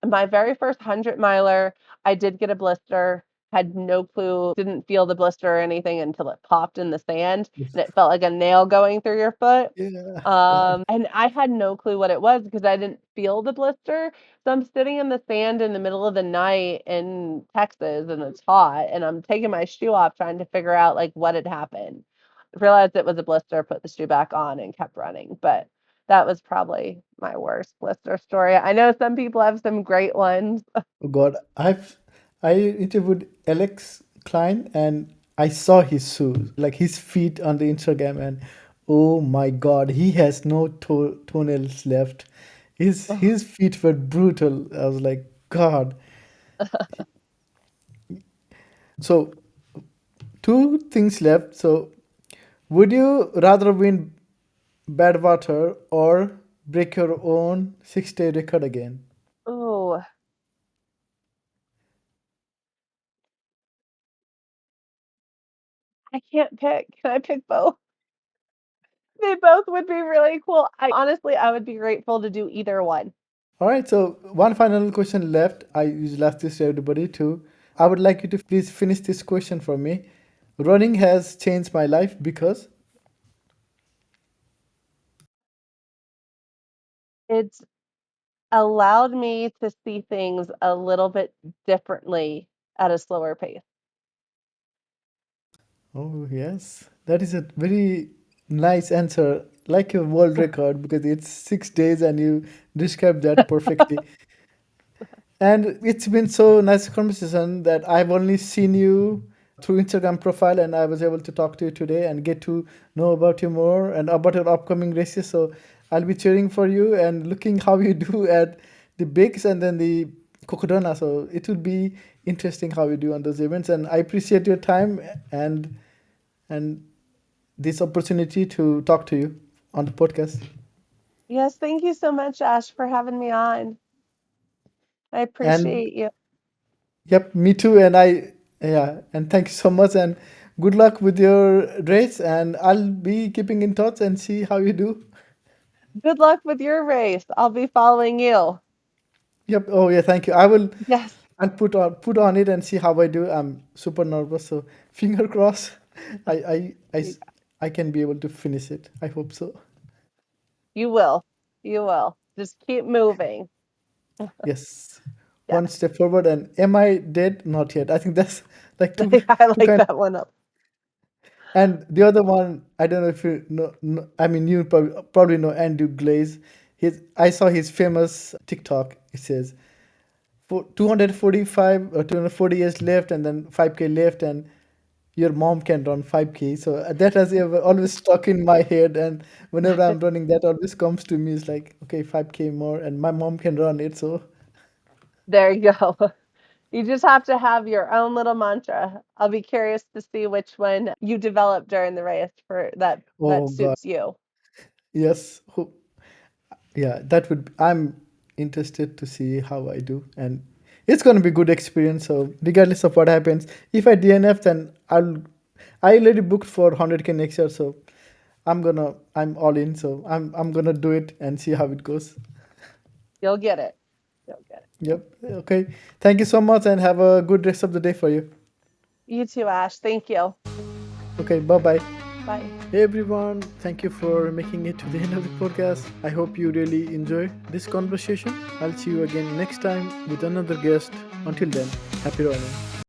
B: My very first 100 miler, I did get a blister, had no clue, didn't feel the blister or anything until it popped in the sand and it felt like a nail going through your foot.
A: Yeah, God.
B: And I had no clue what it was because I didn't feel the blister. So I'm sitting in the sand in the middle of the night in Texas and it's hot and I'm taking my shoe off trying to figure out like what had happened. Realized it was a blister, put the shoe back on and kept running. But that was probably my worst blister story. I know some people have some great ones.
A: Oh God, I interviewed Alex Klein and I saw his shoes, like his feet on the Instagram, and oh my God, he has no toenails left. His feet were brutal. I was like, God. So two things left. So would you rather win Badwater or break your own 6 day record again?
B: Oh, I can't pick. Can I pick both? They both would be really cool. I would be grateful to do either one.
A: All right, so one final question left. I usually ask this to everybody too. I would like you to please finish this question for me. Running has changed my life because.
B: It's allowed me to see things a little bit differently at a slower pace.
A: Oh, yes. That is a very nice answer, like a world record, because it's 6 days and you described that perfectly. And it's been so nice conversation that I've only seen you through Instagram profile and I was able to talk to you today and get to know about you more and about your upcoming races. So I'll be cheering for you and looking how you do at the bigs and then the Cocodona. So it will be interesting how you do on those events. And I appreciate your time and this opportunity to talk to you on the podcast.
B: Yes, thank you so much, Ash, for having me on. I
A: And
B: appreciate you.
A: yep, me too. And yeah, and thank you so much. And good luck with your race. And I'll be keeping in touch and see how you do.
B: Good luck with your race. I'll be following you.
A: Yep. Oh yeah, thank you. I will.
B: Yes.
A: I'll put on it and see how I do. I'm super nervous, so finger crossed. I I I
B: You
A: s- I can be able to finish it. I hope so.
B: you will. You will. Just keep moving.
A: Yes. One
B: Yes.
A: step forward. And am I dead? Not yet. I think that's like two
B: I
A: two
B: like
A: kind.
B: that one up.
A: And the other one, I don't know if you know. I mean, you probably know Andrew Glaze. I saw his famous TikTok. It says, for 245 or 240 years left, and then 5K left, and your mom can run 5K. So that has always stuck in my head. And whenever I'm running, that always comes to me. It's like, okay, 5K more, and my mom can run it. So,
B: There you go. You just have to have your own little mantra. I'll be curious to see which one you develop during the race for that
A: oh God,
B: suits you.
A: yes. Yeah, that would. I'm interested to see how I do, and It's gonna be good experience. So regardless of what happens, if I DNF, then I already booked for 100K next year. So I'm all in. So I'm gonna do it and see how it goes.
B: You'll get it. You'll get it.
A: Yep. Okay. Thank you so much and have a good rest of the day for you.
B: You too, Ash. Thank you.
A: Okay. Bye bye.
B: Bye.
A: Hey everyone, thank you for making it to the end of the podcast. I hope you really enjoy this conversation. I'll see you again next time with another guest. Until then, happy running.